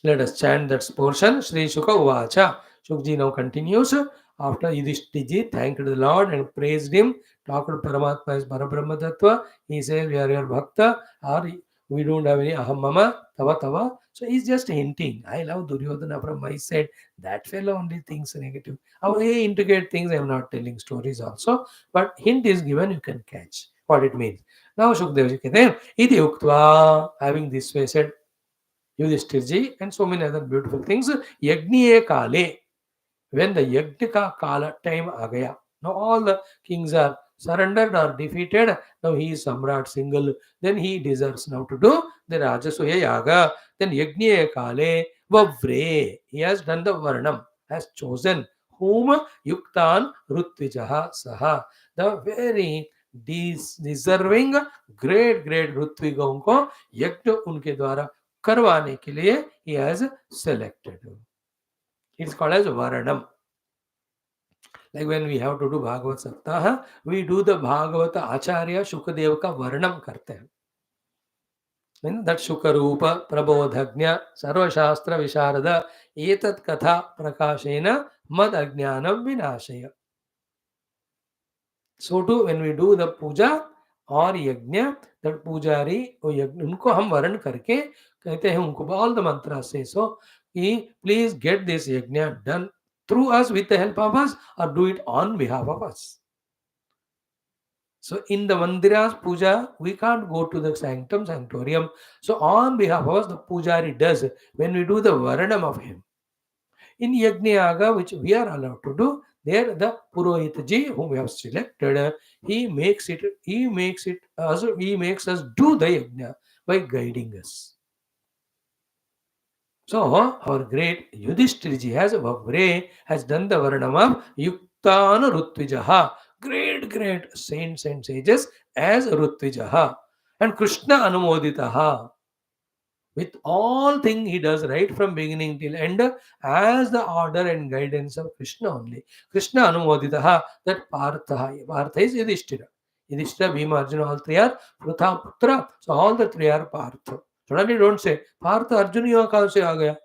Let us chant that portion. Sri Shuka Uvacha. Shukji now continues. After Yudhishthiji thanked the Lord and praised him, talked to Paramatma as Parabrahma Tattva. He says, we are your Bhakta, or we don't have any Aham Mama, Tava Tava. So he's just hinting. I love Duryodhana from my side. That fellow only thinks negative. How he integrate things, I am not telling stories also. But hint is given, you can catch what it means. Now Shukdev ji कहते Iti uktva, having this way said, Yudhishthirji and so many other beautiful things. Yagniye kale, when the Yagnika Kala time agaya. Now all the kings are surrendered or defeated. Now he is Samrat single. Then he deserves now to do the Rajasuya Yaga. Then Yagniye Kale Vavre. He has done the Varnam, has chosen whom Yuktan Rutvijaha Saha. The very deserving great ऋत्विकों को यज्ञ उनके द्वारा करवाने के लिए he has selected. It's called as Varanam. Like when we have to do Bhagavad Saptaha, we do the Bhagavata Acharya Shukadev ka Varanam karte hain. In that Shukarupa Prabodhagnya Sarva Shastra Visharada Etat Katha Prakashena Mad Ajnanam Vinashaya. So too when we do the puja और यज्ञ that पुजारी वो यज्ञ उनको हम वर्ण करके कहते हैं उनको all the mantras say so कि please get this yajna done through us with the help of us or do it on behalf of us. So in the mandiras puja we can't go to the sanctorium. So on behalf of us the pujari does when we do the varanam of him. In Yagna Yaga, which we are allowed to do, there the Purohitaji whom we have selected, he makes us do the Yagna by guiding us. So our great Yudhishthirji has done the Varanam of Yuktana Rutvijaha, great saints and sages as Rutvijaha, and Krishna Anumoditaha. With all things he does right from beginning till end as the order and guidance of Krishna only. Krishna Anumoditaha, that Partha is Yudhishthira. Yudhishthira, Bhima, Arjuna, all three are Prutha Putra. So all the three are Partha. Suddenly don't say, Partha Arjuna यहाँ कहाँ से आ गया?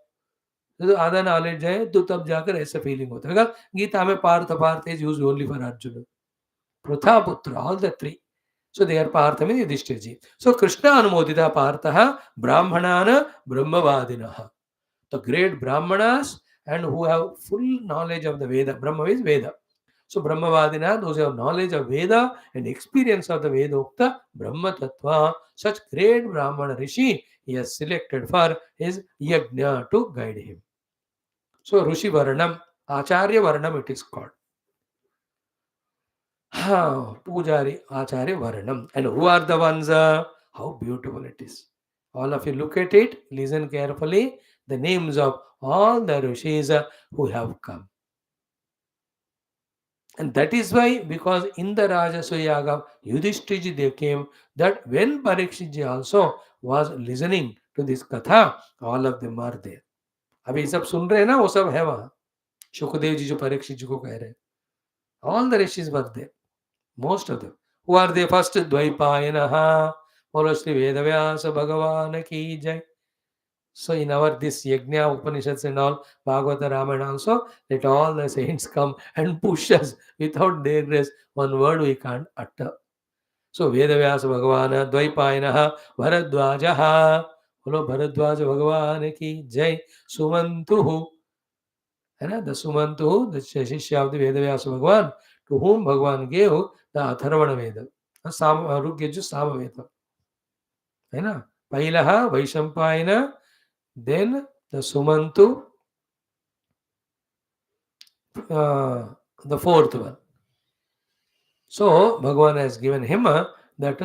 तो आधा knowledge है तो तब जाकर ऐसा फीलिंग होता है. गीता में Partha is used only for Arjuna. Prutha Putra, all the three. So they are Partha means Yudhishthirji. So Krishna Anumodita Partha Brahmanana Brahmavadinaha. The great Brahmanas and who have full knowledge of the Veda. Brahma is Veda. So Brahmavadina, those who have knowledge of Veda and experience of the Vedokta Brahma Tattva, such great Brahmana Rishi he has selected for his Yagna to guide him. So Rishi Varanam, Acharya Varanam it is called. Pujari, Acharya Varanam. And who are the ones? How beautiful it is. All of you look at it, listen carefully. The names of all the rishis who have come. And that is why, because in the Rajasuya Yaga, Yudhishthirji they came, that when Parikshitji also was listening to this katha, all of them are there. अभी सब सुन रहे हैं ना, वो सब है वहां. शुकदेव जी जो परीक्षित जी को कह रहे हैं. All the rishis were there. Most of them. Who are they? First, Dvaipayanaha. Bolo Shri Vedavyasa Bhagavan ki jai. So in our this Yagna Upanishads and all, Bhagavata Ramayana also, let all the saints come and push us. Without their grace, one word we can't utter. So Vedavyasa Bhagavana, Dvaipayanaha, Bharadwajaha. Hello Bharadwaja Bhagavan ki Jai. Sumantuhu. The Sumantuhu, the Shishya of the Vedavyasa Bhagavan, to whom Bhagavan gave the Atharvana Veda. Rugyeju Samaveda. है ना पहिला Vaishampayana, then the Sumantu, the fourth one. So Bhagavan has given him that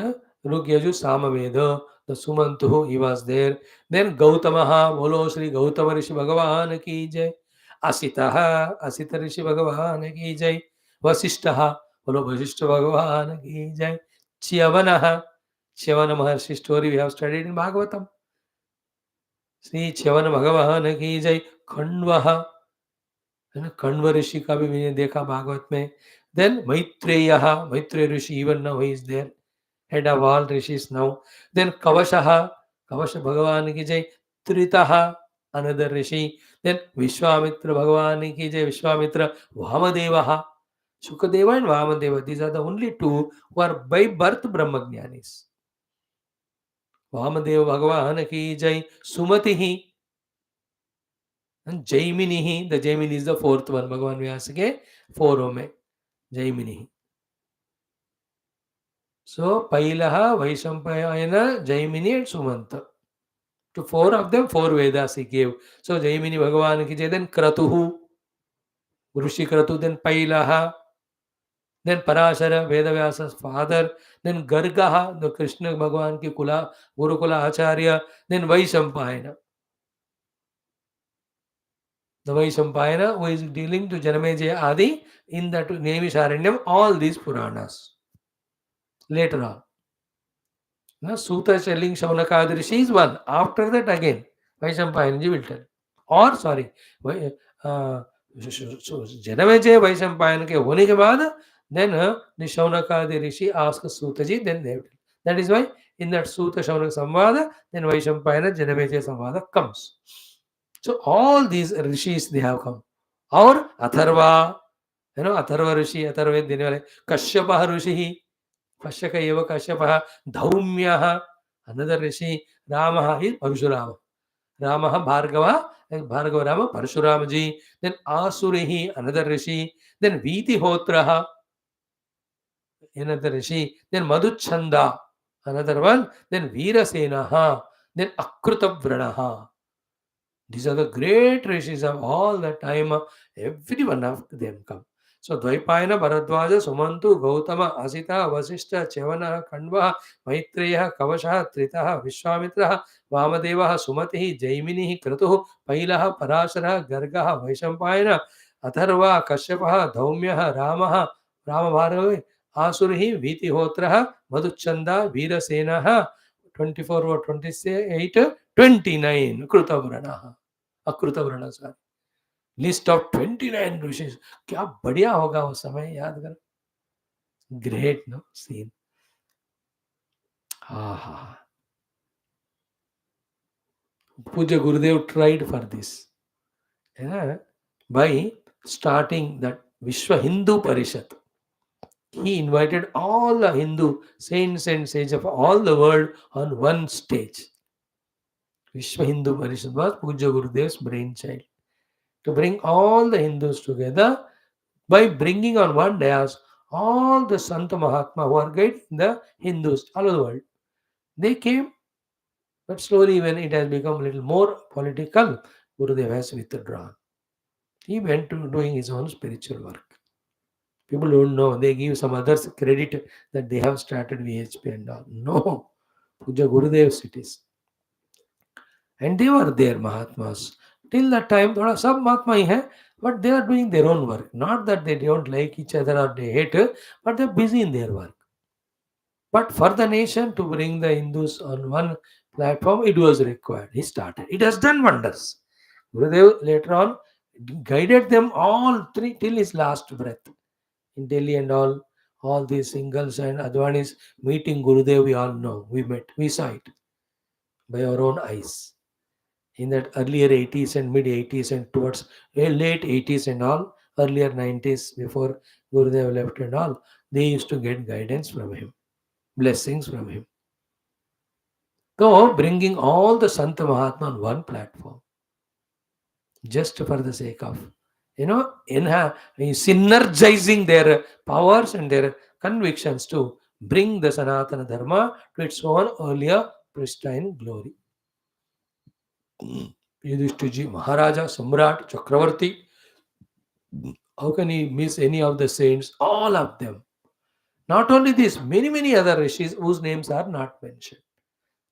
Rugyaju Samaveda, the Sumantu, he was there. Then Gautamaha, Bolo Sri Gautama Rishi Bhagavan ki jai. Asitaha, Asita Rishi Bhagavan ki jai. Vasishtaha, Bolo Vasishta Bhagavan ki jai. Chyavanaha, Chyavana Maharshi story we have studied in Bhagavatam. Shri Chyavan भगवान की जय. खंडवह, है ना, खंडव ऋषि का भी मैंने देखा भागवत में. Then Maitreya, Maitreya rishi, even now he is there, head of all rishis now. Then Kavasha, Kavasha भगवान की जय. त्रितः, अनदर ऋषि. देन विश्वामित्र भगवान की जय. Vishwamitra, Vamadeva, Sukhdev and Vamadev, these are the only two who are by birth brahmajnanis. Vamadev भगवान की जय. सुमति ही, and Jaimini, the Jaimini is the fourth one. Bhagavan Vyasa ke four में Jaimini. So Pailaha, Vaishampayana, Jaimini and Sumanta. To four of them, four Vedas he gave. So Jaimini Bhagavan ki jai, then Kratuhu, Rishi Kratu, then Pailaha, then Parashara, Vedavyasa's father, then Gargaha, the Krishna Bhagavan ki Kula, Gurukula Acharya, then Vaishampayana. The Vaishampayana, who is dealing to Janamejaya Adi in that Nemisharanyam, all these Puranas. Later on. Now, Suta telling Shaunaka Rishi is one. After that, again, Vaishampayanaji will tell. Or, sorry, Janamejaya Vaishampayana ke hone ke baad, then the Shaunaka Rishi asks Sutaji, then they will tell. That is why in that Suta Shaunaka Samvada, then Vaishampayana Janamejaya Samvada comes. So all these rishis they have come. Or Atharva, Atharva Rishi, Atharva Dinale, Kashyapa Rishi, Kashyaka Eva Kashyapa, Dhaumyaha, another Rishi, Ramaha is Parshurama. Ramaha Bhargava, and Bhargava Rama, Parshuramaji, then Asurihi, another Rishi, then Vidhihotraha, another Rishi, then Madhuchanda, another one, then Veerasenaha, then Akrutavranaha. These are the great rishis of all the time. Every one of them come. So Dvaipayana, Bharadwaja, Sumantu, Gautama, Asita, Vasishta, Chavana, Kandva, Maitreya, Kavasha, Tritaha, Vishwamitra, Vamadeva, Sumati, Jaimini, Kratu, Pailaha, Parashara, Gargaha, Vaishampayana, Atharva, Kashyapa, Dhaumya, Ramaha, Ramabharavi, Asurihi, Vitihotraha, Madhuchanda, Veerasenaha, 24 or 28, 29 Krutavrana, Akrutavrana, sorry. List of 29 ऋषि. क्या बढ़िया होगा वो समय, याद कर. Great, no scene. Puja Gurudev tried for this. By starting that Vishwa Hindu Parishat. He invited all the Hindu saints and sages of all the world on one stage. Vishwa Hindu Parishad was Puja Gurudev's brainchild. To bring all the Hindus together by bringing on one dais all the Santa Mahatma who are guiding the Hindus all over the world. They came, but slowly when it has become a little more political, Gurudev has withdrawn. He went to doing his own spiritual work. People don't know. They give some others credit that they have started VHP and all. No. Puja Gurudev's it is. And they were there, Mahatmas. Till that time, thoda sab Mahatma hi hai, but they are doing their own work. Not that they don't like each other or they hate, but they're busy in their work. But for the nation to bring the Hindus on one platform, it was required. He started. It has done wonders. Gurudev later on guided them all three till his last breath. In Delhi and all these singles and Advani's meeting Gurudev, we all know. We met, we saw it by our own eyes. in that earlier 80s and mid 80s and towards late 80s and all, earlier 90s before Gurudev left and all, they used to get guidance from him, blessings from him. So bringing all the Sant Mahatma on one platform, just for the sake of, synergizing their powers and their convictions to bring the Sanatana Dharma to its own earlier pristine glory. Yudhishthirji, Maharaja, Samrat, Chakravarti, how can he miss any of the saints? All of them. Not only this, many, many other rishis whose names are not mentioned.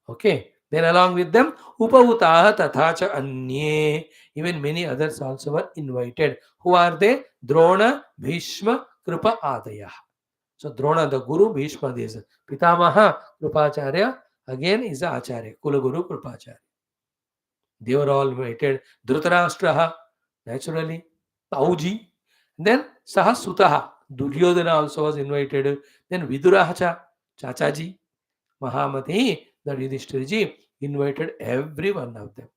Okay. Then along with them, Upavutaha Tathacha Anye. Even many others also were invited. Who are they? Drona, Bhishma, Kripa Adaya. So Drona, the Guru, Bhishma is Pitamaha, Krupacharya, again is the Acharya, Kulaguru Krupacharya. They were all invited. Dhritarashtraha, naturally. Auji. Then Sahasutaha. Duryodhana also was invited. Then Vidurahacha, Chachaji, Mahamati, the Yudhishthirji invited every one of them.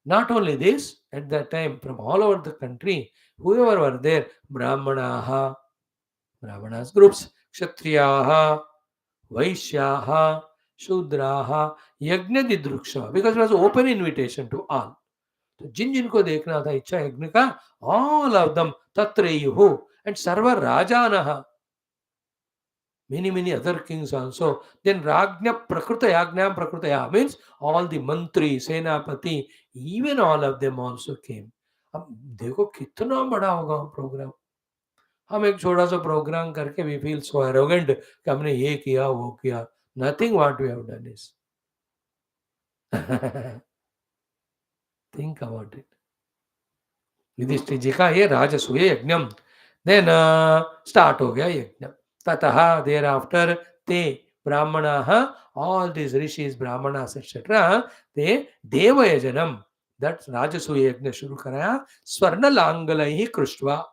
Not only this, at that time, from all over the country, whoever were there, Brahmanaha, Brahmanas groups, Kshatriyaha, Vaishyaha, Shudraha, Yagna Didruksha, because it was open invitation to all. तो जिन जिनको देखना था इच्छा यज्ञ का, all of them tatreyuhu and sarva rajanaha, many other kings also. Then rajna prakruta yagnam prakrutaya means all the mantri, senapati, even all of them also came. अब देखो कितना बड़ा होगा प्रोग्राम. हम एक छोटा सा प्रोग्राम करके we feel so arrogant कि हमने ये किया वो किया. Nothing what we have done is. Think about it. Yudhishthir जी का ये राजसूय यज्ञम. देन स्टार्ट हो गया यज्ञ. ततः देयर आफ्टर ते ब्राह्मणाः, all these rishis, brahmanas etc., ते देवयजनम, that राजसूय यज्ञ शुरू कराया. स्वर्ण लांगलैः कृष्ट्वा.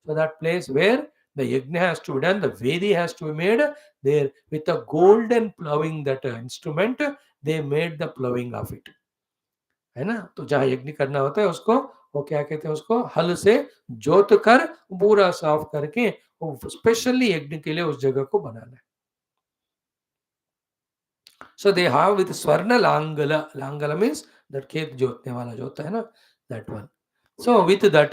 So that place where the yajna has to be done, the Vedi has to be made there with a golden ploughing, that instrument, they made the ploughing of it. है ना. तो जहाँ यज्ञ करना होता है उसको वो क्या कहते हैं, उसको हल से जोत कर पूरा साफ करके वो स्पेशली यज्ञ के लिए उस जगह को बनाना है. सो दे हैव विद स्वर्ण लांगल. लांगल मीन्स दैट खेत जोतने वाला जो होता है ना, that one. So with that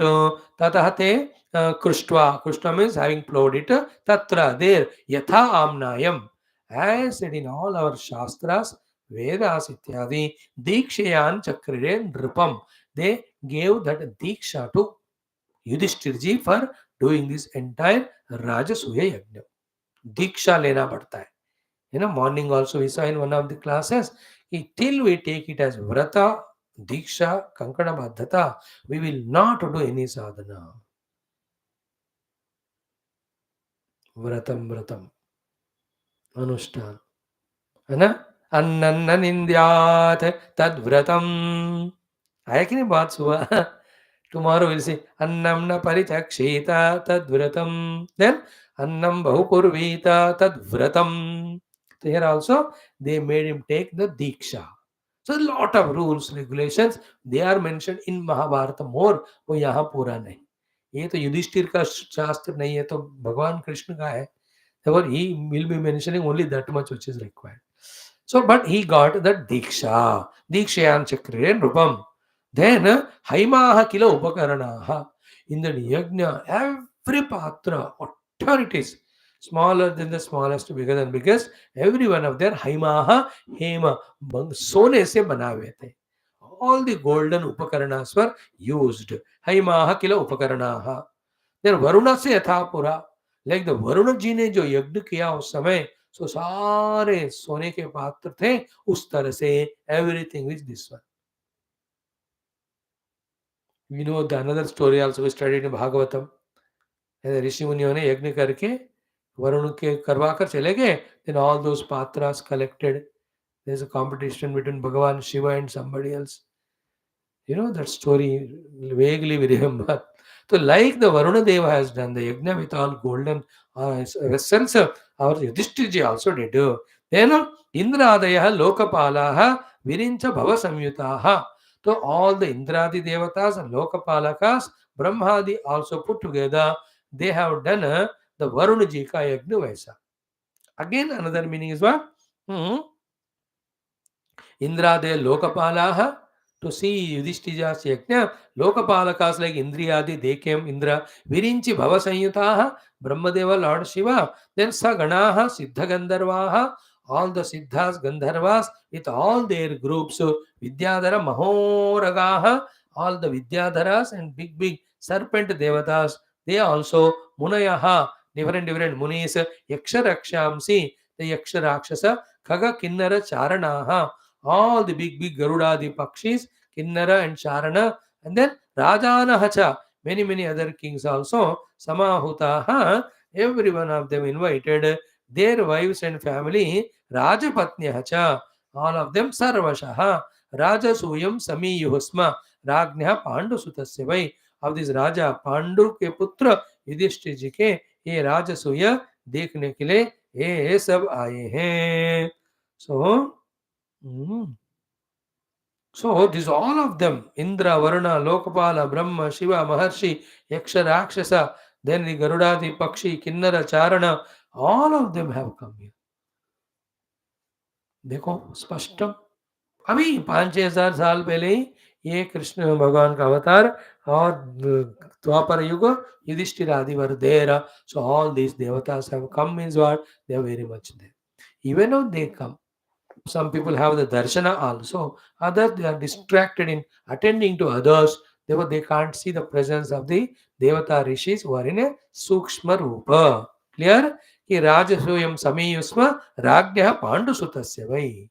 ततः ते कृष्ट्वा. कृष्ट्वा मीन्स हैविंग प्लोड इट. तत्र देर यथा आम्नायम, as said in all our shastras, Vedas ityadi, Dikshayan Chakrire Nrupam. They gave that Diksha to Yudhishthirji for doing this entire Rajasuya Yajna. Diksha lena padta hai. Morning also we saw in one of the classes, till we take it as Vrata, Diksha, Kankana Baddhata, we will not do any sadhana. Vratam, Anushthan. है ना. अन्नन्न निंद्यात तद्व्रतम. आया कि नहीं बात सुबह. Tomorrow will say अन्नम न परिचक्षेत तद्व्रतम. Then Annam बहुकुर्वीत तद्व्रतम. So here also they made him take the diksha. So a lot of rules, regulations, they are mentioned in Mahabharata more. वो यहाँ पूरा नहीं. ये तो युधिष्ठिर का शास्त्र नहीं है, तो भगवान कृष्ण का है. Therefore, he will be mentioning only that much which is required. So, but he got the Diksha. Dikshayan Chakrire Rupam. Then, Haimaha Kila Upakaranaha. In the Yagna, every patra, whatever it is, smaller than the smallest, bigger than biggest, every one of them, Haimaha, Hema, Sone se bana hue the. All the golden Upakaranas were used. Haimaha Kila Upakaranaha. Then Varuna se Yathapura. Like the Varuna ji ने जो यज्ञ किया उस समय, सो सारे सोने के पात्र थे. उस तरह से everything is this one. We know the another story also we studied in Bhagavatam. ऋषि मुनियों ने यज्ञ करके वरुण के करवा कर चले गए. Then all those patras collected. There is a competition between Bhagwan Shiva and somebody else. You know that story, vaguely we remember. So like the Varuna Deva has done the yajna with all golden vessels, our Yudhishthirji also did. Then Indradaya Lokapalaha Virincha Bhava Samyutaha. So all the Indradi Devatas and Lokapalakas, Brahmadi also put together, they have done the Varuna Ji ka Yagna Vyasa. Again, another meaning is what? Indrade Lokapalaha to see Yudhishthira's Yajna. Lokapalakas like Indriyadi, they came Indra. Virinchi Bhavasanyutaha, Brahmadeva, Lord Shiva. Then Saganaha, Siddha Gandharvaha, all the Siddhas, Gandharvas with all their groups. So Vidyadhara, Mahoragaha, all the Vidyadharas and big serpent Devatas. They also Munayaha, different Munis, Yaksharakshamsi, the Yaksharakshasa, Khaga Kinnara Charanaha. All the big Garuda, the Pakshis, Kinnara and Charana, and then Rajana Hacha, many other kings also, Samahutaha, every one of them invited their wives and family, Rajapatnya Hacha, all of them Sarvashaha, Rajasuyam Samiyuhusma, Ragnya Pandu Sutasyavai, of this Raja Pandu के पुत्र युधिष्ठिर जी के ये राजसूय देखने के लिए ये सब आए हैं. So this all of them, Indra, Varuna, Lokapala, Brahma, Shiva, Maharshi, Yaksha, Rakshasa, then the Garuda, the Pakshi, Kinnara, Charana, all of them have come here. देखो स्पष्टम. अभी 5,000 साल पहले ही ये कृष्ण भगवान का अवतार और द्वापर युग युधिष्ठिर आदि वर there. So all these devatas have come means what? They are very much there. Even though they come, some people have the darshana also. Others, they are distracted in attending to others. Therefore, they can't see the presence of the Devata Rishis who are in a Sukshma Rupa. Clear? Ki Rajasuyam Samiyusma Ragnya Pandu Sutasya Vai.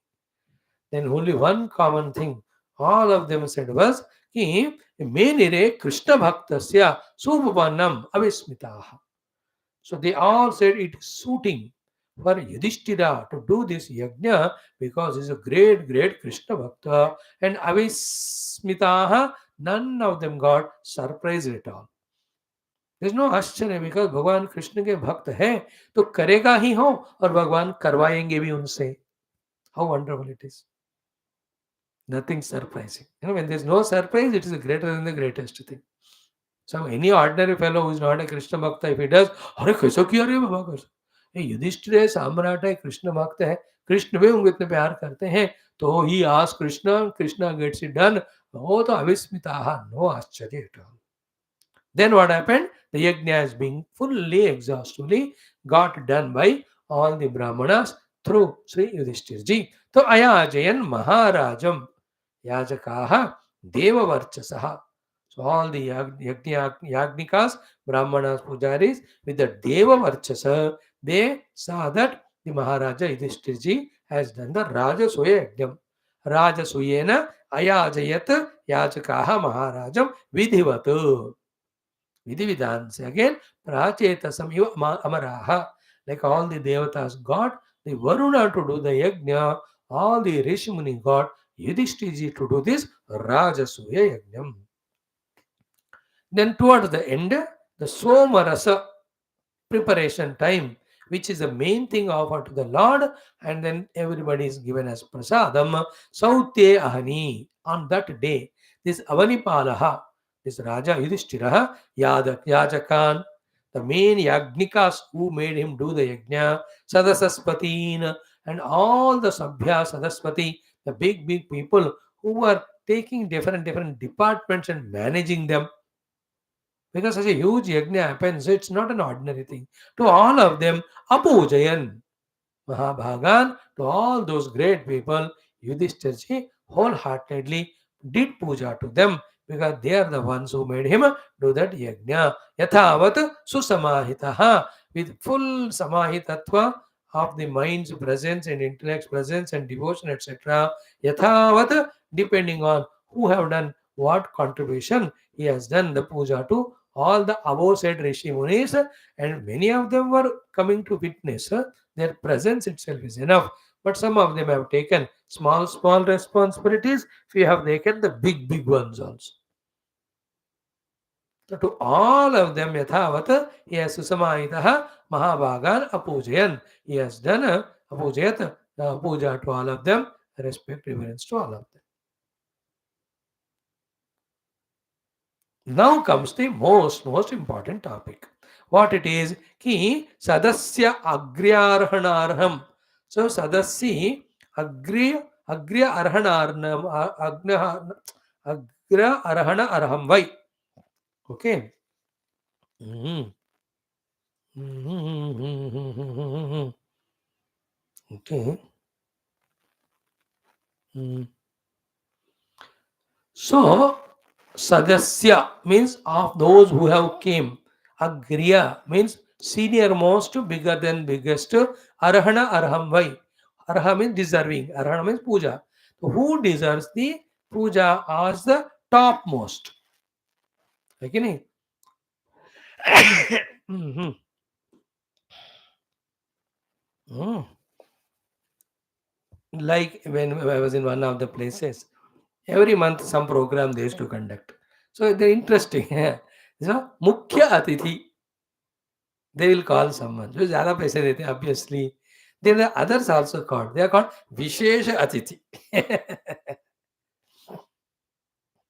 Then only one common thing all of them said was Ki Menire Krishna Bhaktasya Subhavanam Avismitaha. So they all said it is suiting for Yudhishthira to do this yajna because he is a great Krishna Bhakta, and Avismitaha, none of them got surprised at all. There is no आश्चर्य because भगवान कृष्ण के भक्त है तो करेगा ही हो और भगवान करवाएंगे भी उनसे. How wonderful it is. Nothing surprising. When there is no surprise, it is greater than the greatest thing. So any ordinary fellow who is not a Krishna Bhakta, if he does, अरे कैसा किया रे बाबा कैसा? ये युधिष्ठिर है, सम्राट है, कृष्ण भक्त है, कृष्ण भी उनको इतने प्यार करते हैं, तो he ask Krishna gets it done. वो तो अविस्मिताः, नो आश्चर्य at all. Then what happened? The yajna is being fully exhaustively got done by all the brahmanas through Sri Yudhishthir ji. तो अयाजयन महाराजम याजकाः देववर्चसः. So all the Yagnikas, Brahmanas, Pujaris, with the Deva Varchasa, they saw that the Maharaja Yudhishthirji has done the Rajasuya Yajnam. Rajasuyena Ayajayat Yachakaha Maharajam Vidhivatu. Vidhividans. Again, Prachetasam Iva Amaraha. Like all the Devatas got the Varuna to do the Yajna, all the Rishimuni got Yudhishthirji to do this Rajasuya Yajnam. Then towards the end, the Somarasa preparation time, which is the main thing offered to the Lord, and then everybody is given as prasadam. Sautye Ahani. On that day, this Avanipalaha, this Raja Yudhishthira, Yajakan, the main Yagnikas who made him do the Yajna, Sadasaspatin, and all the Sabhya Sadaspati, the big people who were taking different departments and managing them. Because such a huge yajna happens, so it's not an ordinary thing. To all of them, Apujayan, Mahabhagan, to all those great people, Yudhishthirji wholeheartedly did puja to them because they are the ones who made him do that yajna. Yathavat susamahitaha, with full samahitatva of the mind's presence and intellect's presence and devotion, etc. Yathavat, depending on who have done what contribution, he has done the puja to all the above said Rishi Munis, and many of them were coming to witness. Their presence itself is enough. But some of them have taken small responsibilities. We have taken the big ones also. So to all of them, Yathavat, he has Susamayitaha Mahabhagan Apujayan. He has done a puja to all of them, respect, reverence to all of them. Now comes the most important topic. What it is? Ki sadasya agriyarhanarham. So sadasya agriya arhanarnam agna agra arhana arham. Why? Okay. Mhm. Mhm. Okay. Mm. So, Sadasya means of those who have came. Agriya means senior most, bigger than biggest. Arhana Arham Vai. Arha means deserving. Arhana means puja. So who deserves the puja as the topmost? Okay? Nahi? Mhm. Mm. Like when I was in one of the places, every month some program they used to conduct. So they're interesting. So, Mukhya Atithi. They will call someone. जो ज़्यादा पैसे देते हैं obviously. Then the others also called. They are called Vishesha Atithi.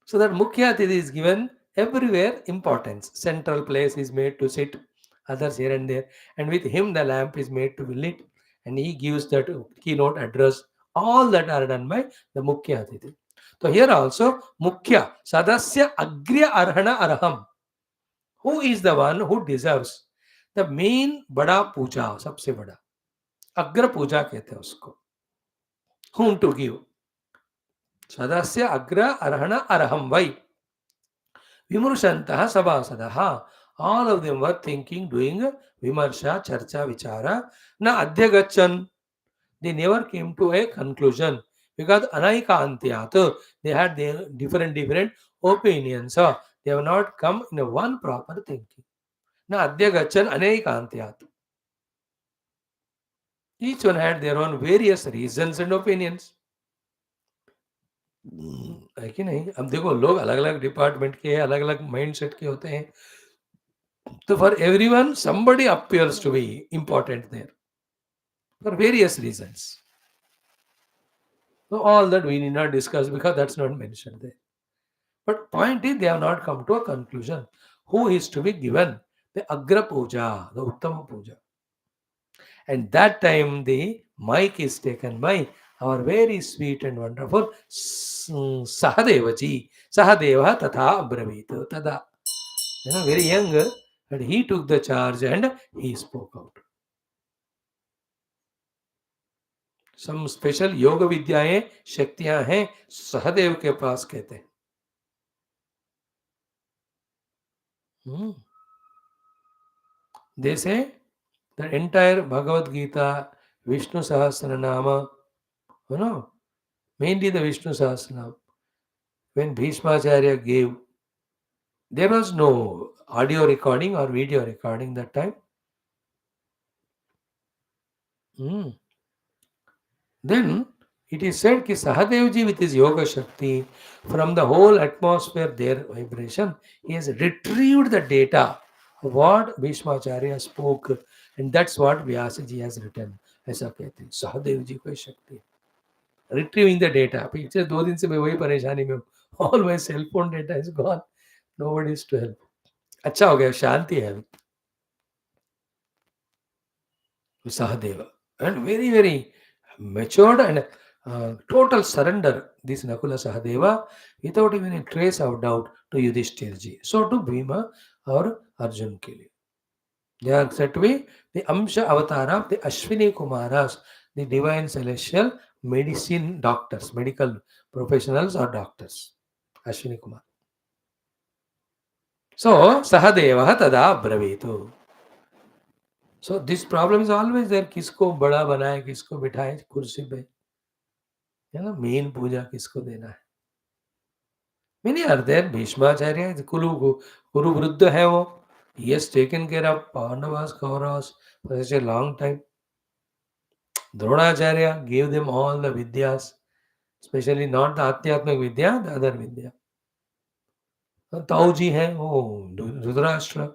So that Mukhya Atithi is given everywhere importance. Central place is made to sit, others here and there. And with him the lamp is made to be lit. And he gives that keynote address. All that are done by the Mukhya Atithi. So here also Mukhya Sadasya Agriya Arhana Arham. Who is the one who deserves the main बड़ा पूजा सबसे बड़ा अग्र पूजा कहते हैं उसको whom to give सदस्य अग्र अर्हण अर्हम वै विमर्शन्तः सभासदः all of them were thinking doing vimarsha charcha vichara na adhyagachan they never came to a conclusion because anaika antyat they had their different opinions they have not come in a one proper thinking na adhyagachan anaika antyat. Each one had their own various reasons and opinions. है कि नहीं? अब देखो लोग अलग-अलग department के अलग-अलग mindset के होते हैं. तो for everyone somebody appears to be important there for various reasons. So all that we need not discuss because that's not mentioned there. But point is they have not come to a conclusion. Who is to be given the Agra Puja, the Uttama Puja? And that time the mic is taken by our very sweet and wonderful Sahadevaji. Sahadeva Tatha Abravit. Tada. Very young, but he took the charge and he spoke out. Some special yoga विद्याएं शक्तियां हैं सहदेव के पास कहते हैं. They say the entire Bhagavad Gita, Vishnu Sahasranama, mainly the Vishnu Sahasranama. When Bhishmacharya gave, there was no audio recording or video recording that time. Then it is said that Sahadevji with his yoga shakti, from the whole atmosphere, their vibration, he has retrieved the data of what Bhishmacharya spoke, and that's what Vyasa ji has written. ऐसा कहते हैं सहदेव जी को शक्ति retrieving the data. पिछले 2 दिन से मैं वही परेशानी में हूँ. All my cell phone data is gone. Nobody is to help. अच्छा हो गया, शांति है. Sahadeva. And very matured and total surrender, this Nakula Sahadeva, without even a trace of doubt to Yudhishthira ji. So to Bhima or Arjun ke liye. They are said to be the Amsha Avatara of the Ashwini Kumaras, the divine celestial medicine doctors, medical professionals or doctors. Ashwini Kumar. So Sahadeva tada bravetu. So this problem is always there. किसको बड़ा बनाए, किसको बिठाए कुर्सी पे, है ना? Main पूजा किसको देना है? Many are there. Bhishmacharya, Kuru Vruddha है वो. He has taken care of Pandavas, Kauravas for such a long time. Dronacharya gave them all the vidyas, especially not the Adhyatmik Vidya, the other Vidya. Tauji है वो Dhritarashtra.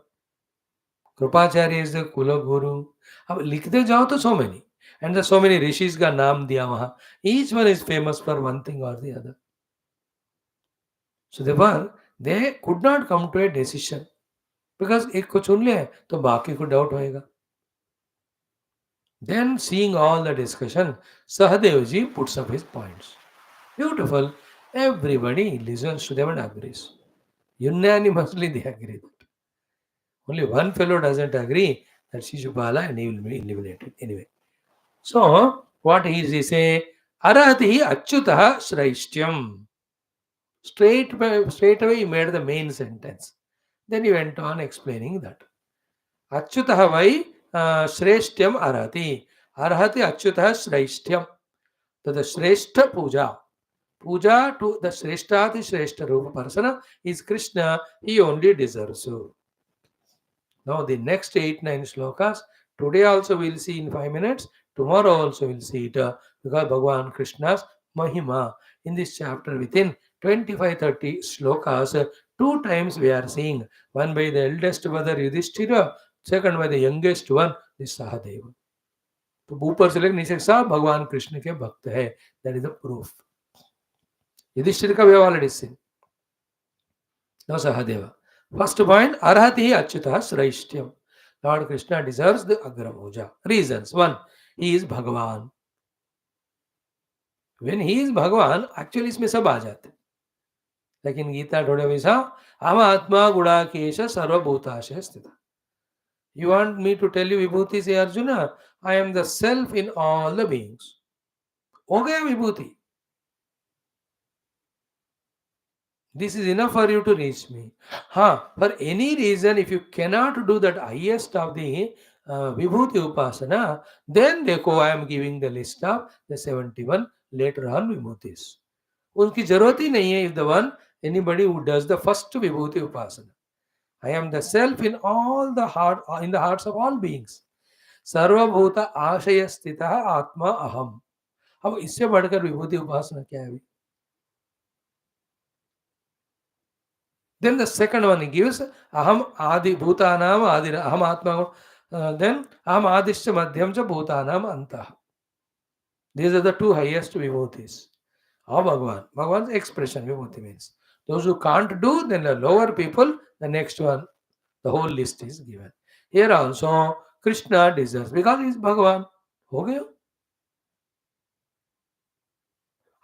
Kripacharya is the कुल गुरु. अब लिखते जाओ तो so many and the so many rishis का नाम दिया वहां. Each one is famous for one thing or the other. So therefore They could not come to a decision because एक को चुन लिया है तो बाकी को डाउट होएगा. Then, seeing all the discussion, Sahadevji puts up his points. Beautiful. Everybody listens to them and agrees. Unanimously, they agree that. Only one fellow doesn't agree that Shishupala and he will be eliminated. Anyway. So, what is he say? Arahati achyutaha shraištyam. Straight away, he made the main sentence. Then he went on explaining that. Achyutah vai shreshtyam arhati. Arhati achyutah shreshtyam. So the shrestha puja. Puja to the shrestati shrestha rupa person is Krishna. He only deserves so. Now the next 8-9 slokas. Today also we'll see in 5 minutes. Tomorrow also we'll see it because Bhagavan Krishna's Mahima in this chapter within 25-30 slokas. 2 times we are seeing one by the eldest brother Yudhishthira, second by the youngest one, this Sahadeva. तो ऊपर से लेकर नीचे सब भगवान कृष्ण के भक्त है. That is the proof. Yudhishthir का we have already seen. Now Sahadeva. First point, Arhati Achyutah Sraishtyam. Lord Krishna deserves the Agramoja. Reasons. 1, he is Bhagavan. When he is Bhagavan, actually इसमें सब आ जाते. लेकिन गीता थोड़े वैसा हम आत्मा गुणाकेश सर्वभूताशय स्थित. You want me to tell you Vibhuti? Say Arjuna, I am the self in all the beings. हो गया विभूति. This is enough for you to reach me. For any reason, if you cannot do that highest of the Vibhuti Upasana, then देखो I am giving the list of the 71 later on Vibhutis. उनकी जरूरत ही नहीं है if the one, anybody who does the first Vibhuti Upasana. I am the self in all the heart, in the hearts of all beings. सर्वभूत आशय स्थितः आत्मा अहम. अब इससे बढ़कर विभूति उपासना क्या है? Then the second one he gives aham adi bhutanam adi aham atma. Then aham adishya madhyam cha bhutanam antah. These are the 2 highest vibhutis of Bhagavan. Bhagavan's expression vibhuti means. Those who can't do, then the lower people, the next one, the whole list is given. Here also Krishna deserves because he is Bhagavan. हो गया.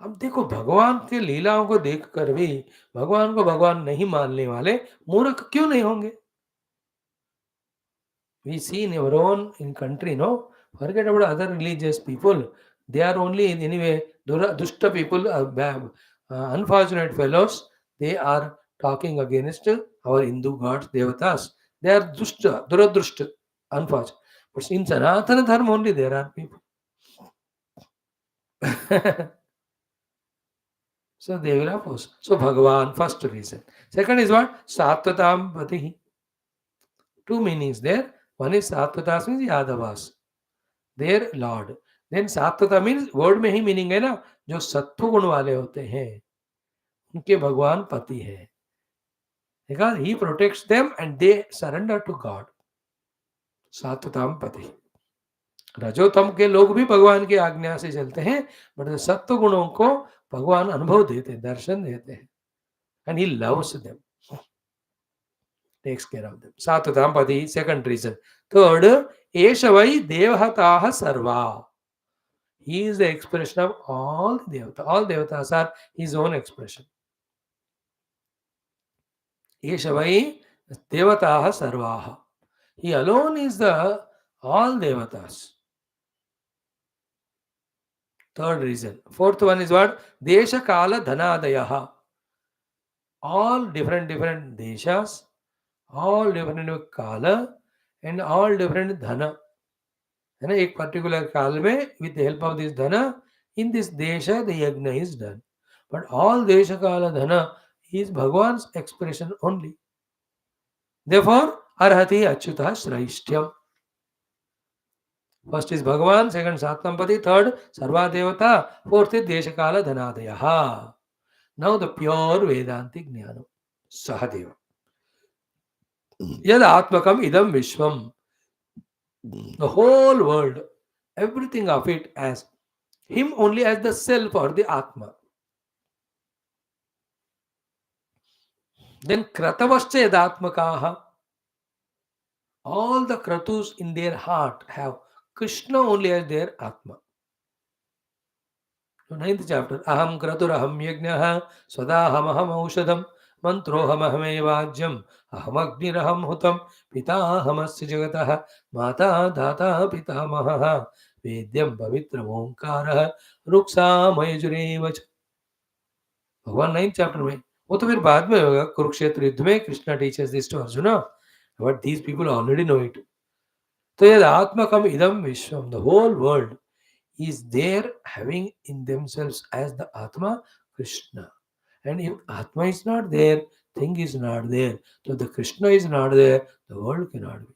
अब देखो भगवान के लीलाओं को देखकर भी भगवान को भगवान नहीं मानने वाले मूर्ख क्यों नहीं होंगे? We see in our own in country, no? Forget about other religious people. They are only in anyway dushta people, unfortunate fellows. They are talking against our Hindu gods, devatas. They are dushta, duradrushta, unfortunate. But in Sanatana Dharma only there are people. So they will oppose. So Bhagavan, first reason. Second is what? Satvatam Patihi. 2 meanings there. One is Satvatas means Yadavas. Their Lord. Then Satvata means word में ही meaning है ना, जो सत्व गुण वाले होते हैं उनके भगवान पति है. Because he protects them and they surrender to God. सात्वताम पति. रजोतम के लोग भी भगवान की आज्ञा से चलते हैं, बट सत्व गुणों को भगवान अनुभव देते हैं, दर्शन देते हैं. And he loves them. Takes care of them. Satvatam pati, second reason. Third, Esha vai devhataha sarva. He is the expression of all the devatas. All devatas are his own expression. Esha vai devataha sarvaha. He alone is the all devatas. Third reason. Fourth one is what? Desha kala dhanadayaha. All different deshas, all different kala, and all different dhana. है ना, एक particular काल में with the help of this धन in this देश the यज्ञ is done. But all देश काल धन इज भगवान एक्सप्रेशन ओनली. देयरफॉर अर्हति अच्युतः श्रेष्ठ्यम. फर्स्ट इज भगवान, सेकंड सात्वपति, थर्ड सर्वा देवता, फोर्थ इज देश काल धनादयः. नाउ द प्योर वेदांतिक ज्ञान. सहदेव यद आत्मकम इदम विश्वम. The whole world, everything of it as him only as the self or the Atma. Then Kratavascha Yadatmakaha. All the Kratus in their heart have Krishna only as their Atma. So ninth chapter. Aham Kraturaham Yagnaha Swadaham Aushadam Mantrohamahmevajyam Ahamagniraham Hutam Pitahamasya Jagataha Mata Data Pitamaha Vedyam Pavitra Omkara Ruksa Mayajurevach. भगवान 9th chapter में वो तो फिर बाद में होगा कुरुक्षेत्र युद्ध में Krishna teachers this to Arjuna but these people already know it तो यद आत्मकम इदम विश्वम the whole world is there having in themselves as the Atma Krishna. And if Atma is not there, thing is not there. So the Krishna is not there, the world cannot be.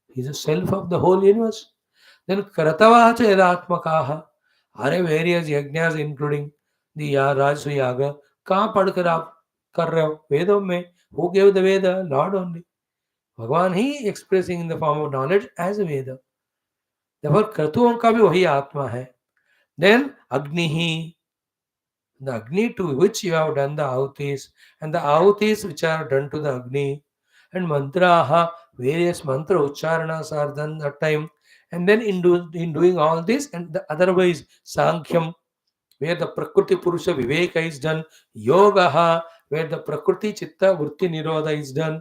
He is the self of the whole universe. Then Kratavacha Yadatmakaha are various yajnas including the Rajasuya Yaga. कहाँ पढ़कर आप कर रहे हो वेदों में who gave the Veda? Lord only. भगवान ही expressing in the form of knowledge as a Veda. Therefore क्रतुओं का भी वही आत्मा है. Then Agnihi, the Agni to which you have done the ahutis, and the ahutis which are done to the Agni, and mantraha, various mantra ucharanas are done at time. And then in doing all this, and the otherwise Sankhya, where the Prakriti Purusha Viveka is done, Yogaha, where the Prakriti Chitta Vritti Nirodha is done,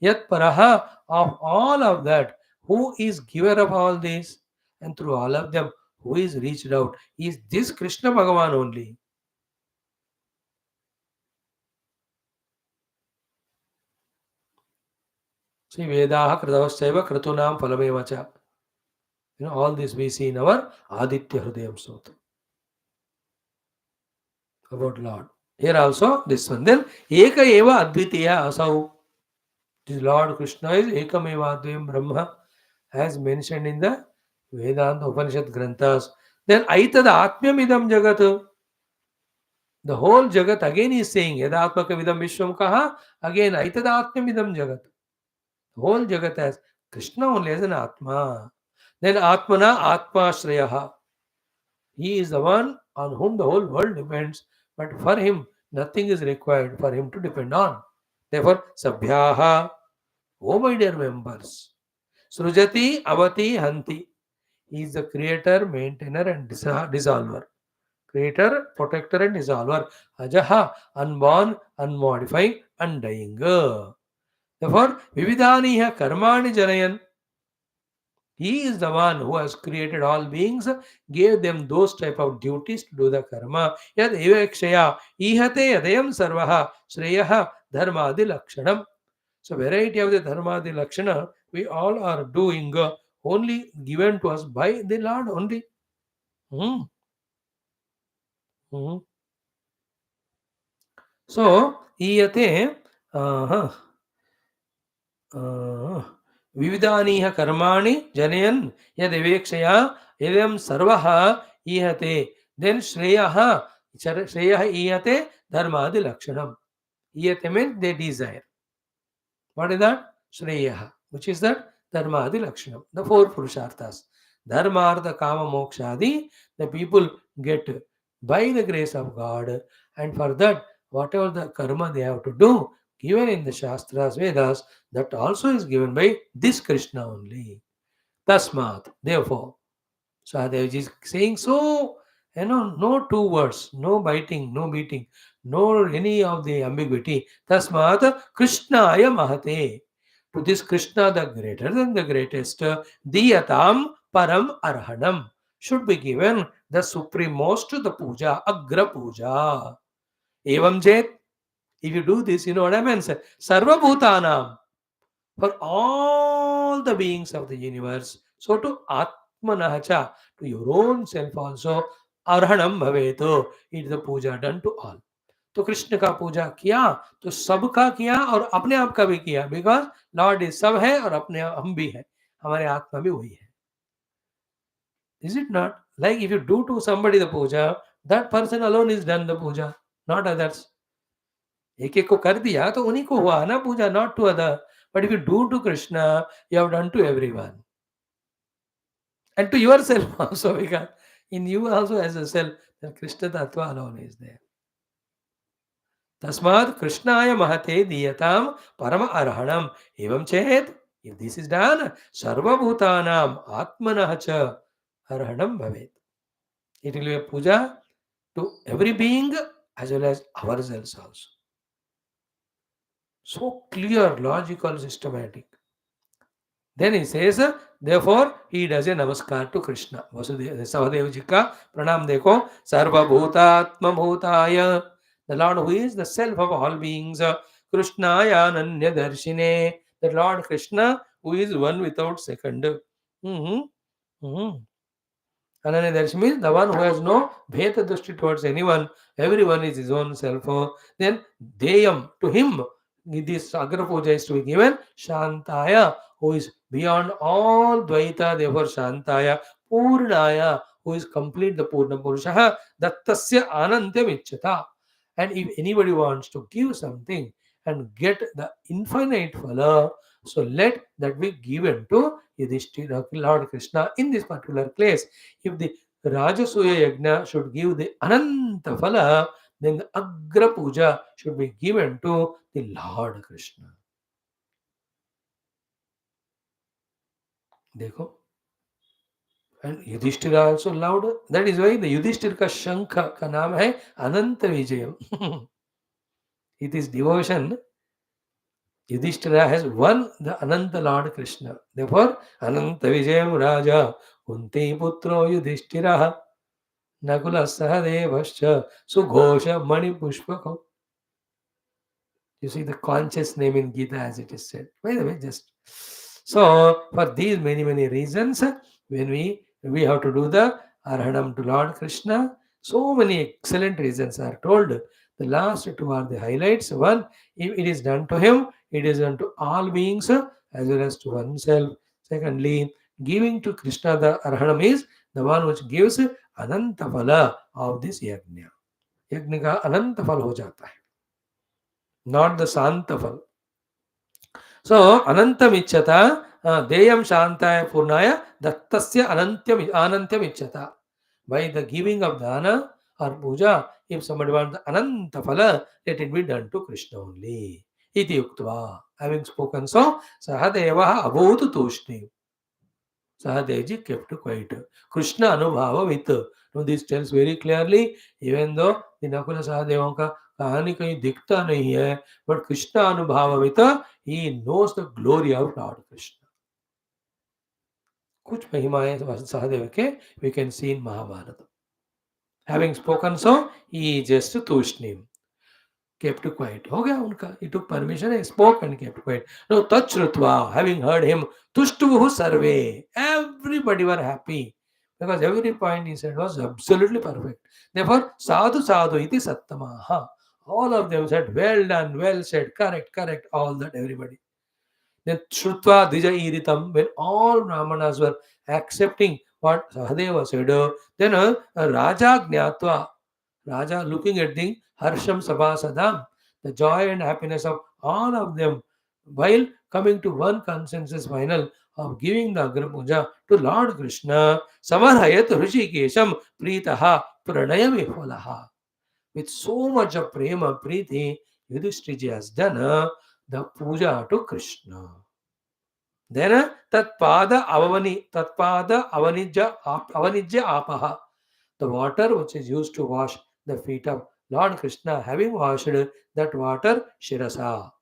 Yat Paraha, of all of that, who is giver of all this, and through all of them, who is reached out, is this Krishna Bhagavan only. See, Vedaha Kradavasyaiva Kratunam Phalamevacha. All this we see in our Aditya Hrudayam Sutra about Lord. Here also, this one. Then, Eka Eva Advitiya Asau. This Lord Krishna is Ekam Eva Advayam Brahma, as mentioned in the Vedanta Upanishad Granthas. Then, Aitada Atmyam Idam Jagat. The whole Jagat again is saying, Yadatmaka Vidam Vishwam Kaha. Again, Aitada Atmyam Idam Jagat. The whole Jagat has Krishna only as an Atma. Then Atmana Atma Shrayaha. He is the one on whom the whole world depends, but for him nothing is required for him to depend on. Therefore, Sabhyaha, oh my dear members, Srujati Avati Hanti. He is the creator, maintainer, and dissolver. Creator, protector, and dissolver. Ajaha, unborn, unmodifying, undying. Therefore, Vividaniha Karmani Janayan. He is the one who has created all beings, gave them those type of duties to do the karma. Yad evakshaya ihate yadayam sarvaha shreyaha dharmadi lakshanam. So variety of the dharmadi lakshana we all are doing only given to us by the Lord only. Hmm. Hmm. So iyate विविधानीह कर्माणि जनयन् यदेवेक्षया एवं सर्वः ईहते then श्रेयः ईहते धर्मादि लक्षणम ईहते means they desire. What is that? Shreya, which is that dharmadi lakshanam, the four purusharthas. Dharma, artha, kama, mokshadi, the people get by the grace of God, and for that, whatever the karma they have to do, given in the Shastras, Vedas, that also is given by this Krishna only. Tasmat, therefore. So Dev is saying so, no two words, no biting, no beating, no any of the ambiguity. Tasmat Krishnaya Mahate. To this Krishna, the greater than the greatest, Diyatam Param Arhanam should be given the supremost, the puja, Agra puja. Evam Jet, if you do this, you know what I mean? Sarva Bhutanam, for all the beings of the universe. So to Atmanahacha, to your own self also, Arhanam Bhaveto, it is the puja done to all. तो कृष्ण का पूजा किया तो सबका किया और अपने आप का भी किया बिकॉज लॉर्ड इज सब है और अपने हम भी है हमारे आत्मा भी वही है is it not like if you do to somebody the puja that person alone is done the puja not others एक एक को कर दिया तो उन्हीं को हुआ ना puja not to other but if you do to Krishna you have done to everyone and to yourself also because in you also as a self Krishna tattva alone is there Tasmad Krishnaya Mahate Diyatam Parama Arhanam. Evam Chet. If this is done, Sarva Bhutanam Atmanah Cha Arhanam Bhavet. It will be a puja to every being as well as ourselves also. So clear, logical, systematic. Then he says, therefore, he does a namaskar to Krishna. Savadev ji ka pranam dekho. Sarva bhutatma bhutaya. The Lord who is the self of all beings. Krishnaya ananya darshine. The Lord Krishna who is one without second. Mhm. Mhm. Ananya Darshi means the one who has no bheta drishti towards anyone. Everyone is his own self. Then Deyam, to him, this Agra Puja is to be given. Shantaya, who is beyond all Dvaita, therefore Shantaya. Purnaya, who is complete, the Purna Purusha. Dattasya Anantyam Ichchata. And if anybody wants to give something and get the infinite phala, so let that be given to Yudhishthira, Lord Krishna in this particular place. If the Rajasuya Yagna should give the Ananta Phala, then the Agra Puja should be given to the Lord Krishna. देखो, and Yudhishthira also loved. That is why the Yudhishthira ka Shankha ka naam hai Ananta Vijayam. It is devotion. Yudhishthira has won the Ananta Lord Krishna. Therefore, Ananta Vijayam Raja Kunti Putro Yudhishthira Nakula Sahadevascha Sughosha Mani Pushpakam. You see the conscious name in Gita as it is said. By the way, just so for these many reasons, when we have to do the Arhanam to Lord Krishna, so many excellent reasons are told. The last two are the highlights. One, if it is done to him, it is done to all beings as well as to oneself. Secondly, giving to Krishna the Arhanam is the one which gives Ananta Phala of this Yagna. Yagna का अनंत फल हो जाता है, not the Santa Phal. So, Anantam Ichchata, Deyam Shantaya Purnaya, Dattasya Anantyam Ichchata. By the giving of dana or puja, if somebody wants the Ananta Phala, let it be done to Krishna only. Iti Uktva. Having spoken so, Sahadeva Abhutu Tushni. Sahadev kept quiet. Krishna Anubhava with. Now this tells very clearly, even though the Nakula Sahadevan का कहानी कहीं दिखता नहीं है, but Krishna Anubhava he knows the glory of Lord Krishna. कुछ महिमाएं सहदेव के we can see in Mahabharata. Having spoken so, he just tushnim. Kept quiet. हो गया उनका. He took permission, he spoke and kept quiet. No, tachrutva, having heard him, tushtuhu sarve. Everybody were happy. Because every point he said was absolutely perfect. Therefore, sadhu sadhu iti sattamaha. All of them said, well done, well said, correct, all that, everybody. Then Shrutva Dvija Iritam, when all Brahmanas were accepting what Sahadeva said, then Raja Gnatva, Raja looking at the Harsham Sabhasadam, the joy and happiness of all of them, while coming to one consensus final of giving the Agra Puja to Lord Krishna, Samarhayat Rishikesham Pritaha Pranaya Viholaha. With so much of prema, preeti, Yudhishthira has done the puja to Krishna. Then tatpada avanijya apaha. The water which is used to wash the feet of Lord Krishna, having washed that water, Shirasa.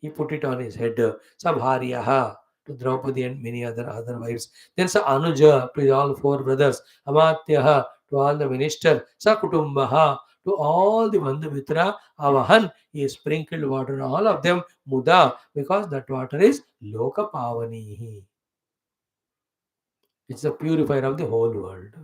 He put it on his head. Sabhariyaha to Draupadi and many other wives. Then Sa Anuja to all four brothers. Amatyaha to all the ministers. Sa Kutumbaha to all the Vandamitra. Avahan, he sprinkled water on all of them. Muda, because that water is Loka Pavanihi. It's the purifier of the whole world.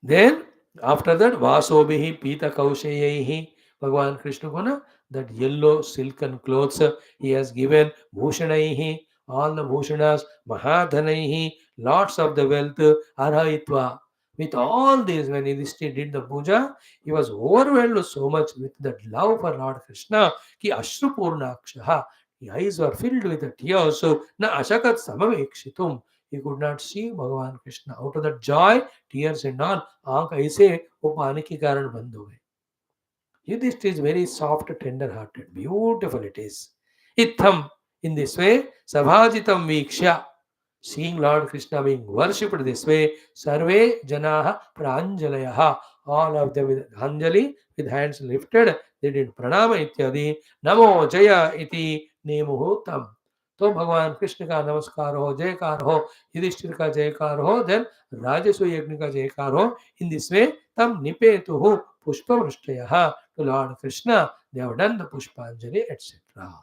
Then, after that, Vasobhihi Pita Kaushayahi, Bhagavan Krishna Guna, that yellow silken clothes he has given, Bhushanaihi, all the Bhushanas, Mahadhanaihi, lots of the wealth, Arhaitva. With all this, when Yudhishthira did the puja, he was overwhelmed so much with that love for Lord Krishna, ki Ashrupurnakshaha, the eyes were filled with tears, so na ashakat samavekshitum. he could not see Bhagavan Krishna. Out of that joy, tears and all, आंख ऐसे वो पानी के कारण बंद हो गए. Yudhishthira is very soft, tender hearted. Beautiful it is. Itham, in this way, Sabhajitam Viksha, seeing Lord Krishna being worshipped this way, Sarve Janaha Pranjalayaha, all of them with Anjali, with hands lifted, they did Pranama Ityadi, Namo Jaya Iti Nemuhutam. तो भगवान कृष्ण का नमस्कार हो, जयकार हो, युधिष्ठिर का जयकार हो, देन राजसूय यज्ञ का जयकार हो. इन दिस वे तम निपेतु पुष्पवृष्टयः to Lord Krishna, they have done the Pushpanjali, etc.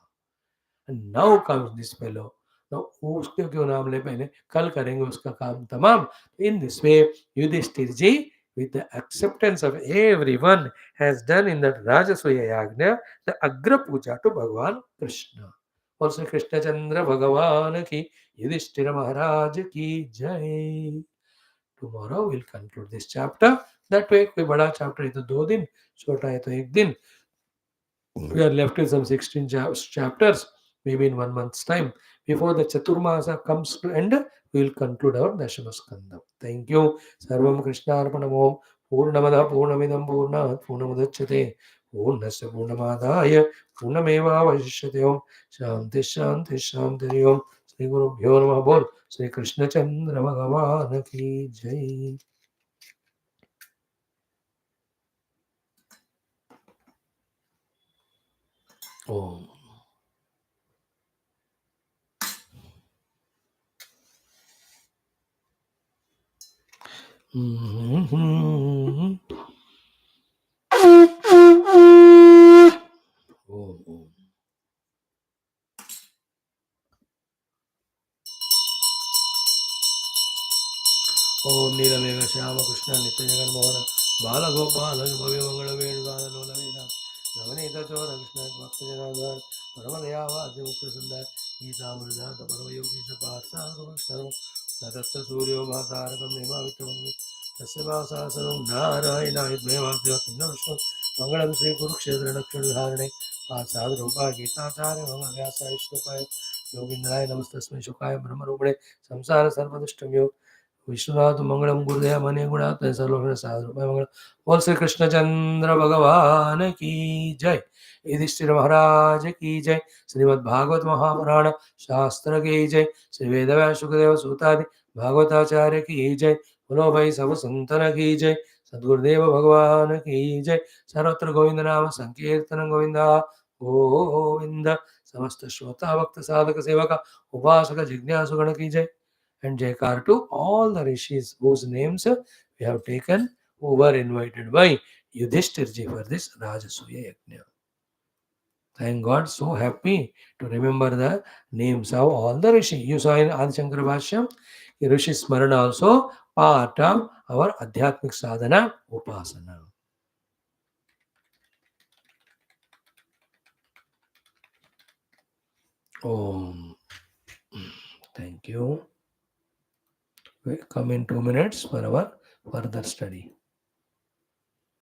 And now comes this fellow. Now, उसके क्यों नाम ले, पहले कल करेंगे उसका काम तमाम. In this way, Yudhishthir ji, with the acceptance of everyone, has done in that Rajasuya Yagna the Agra Puja to Bhagavan Krishna. Also, Krishna Chandra Bhagavan ki, Yudhishthira Maharaj ki Jai. Tomorrow we'll conclude this chapter. That way, कोई बड़ा chapter है तो 2 दिन, छोटा है तो 1 दिन. We are left with some 16 chapters, maybe in 1 month's time. Before the Chaturmasa comes to end, we will conclude our Dashama Skandha. Thank you. Sarvam Krishna Arpanamo. Purnamada Purnamidam Purna Purnamudachate. Purnasya Purnamadaya Purnameva Vashishyate Om. Shanti Shanti Shanti Om. Sri Guru Bhyo Namaha Bol. Sri Krishna Chandra Bhagavan ki Jai. Om. Om. Om. ओम नीलमेघ श्याम कृष्ण नित्य जगन मोहन बाल गोपाल भव्य मंगल वेणुगान लोल वेदा नवनीत चोर कृष्ण भक्त जनार्दन परम दयावाद्य मुक्त सुंदर गीता मृदा परम योगी पार्थ सर्व नतस्थ सूर्यो भातारकम निभावितवन् तस्य वासा सर्वं नारायणाय वाद्य विष्णु मंगलम श्री कुरुक्षेत्र दक्षिण विहारिणे पार्थसाद रूपा गीताचार्य मम व्यासाय श्लोकाय योगीन्द्राय नमस्तस्मै शुकाय ब्रह्मरूपिणे संसार सर्वदुष्टम्यो विश्वनाथ मंगलम गुरुदेव मने गुणात सर्वग्न साधु मंगल. बोल श्री कृष्ण चंद्र भगवान की जय. युधिष्ठिर महाराज की जय. श्रीमद् भागवत महापुराण शास्त्र की जय. श्री वेदव्यास सुखदेव सूतादि भागवताचार्य की जय. बोलो भाई सब संतन की जय. सद्गुरुदेव भगवान की जय. सर्वत्र गोविंद नाम संकीर्तन गोविंदा गोविंद. समस्त श्रोता भक्त साधक सेवक उपासक जिज्ञासु गण की जय. And Jaikar to all the rishis whose names we have taken, who were invited by Yudhishthirji for this Rajasuya Yajna. Thank God, so happy to remember the names of all the rishis. You saw in Adi Shankara Bhashyam, Rishi Smarana also part of our Adhyatmik Sadhana Upasana. Om. Thank you. We come in 2 minutes for our further study.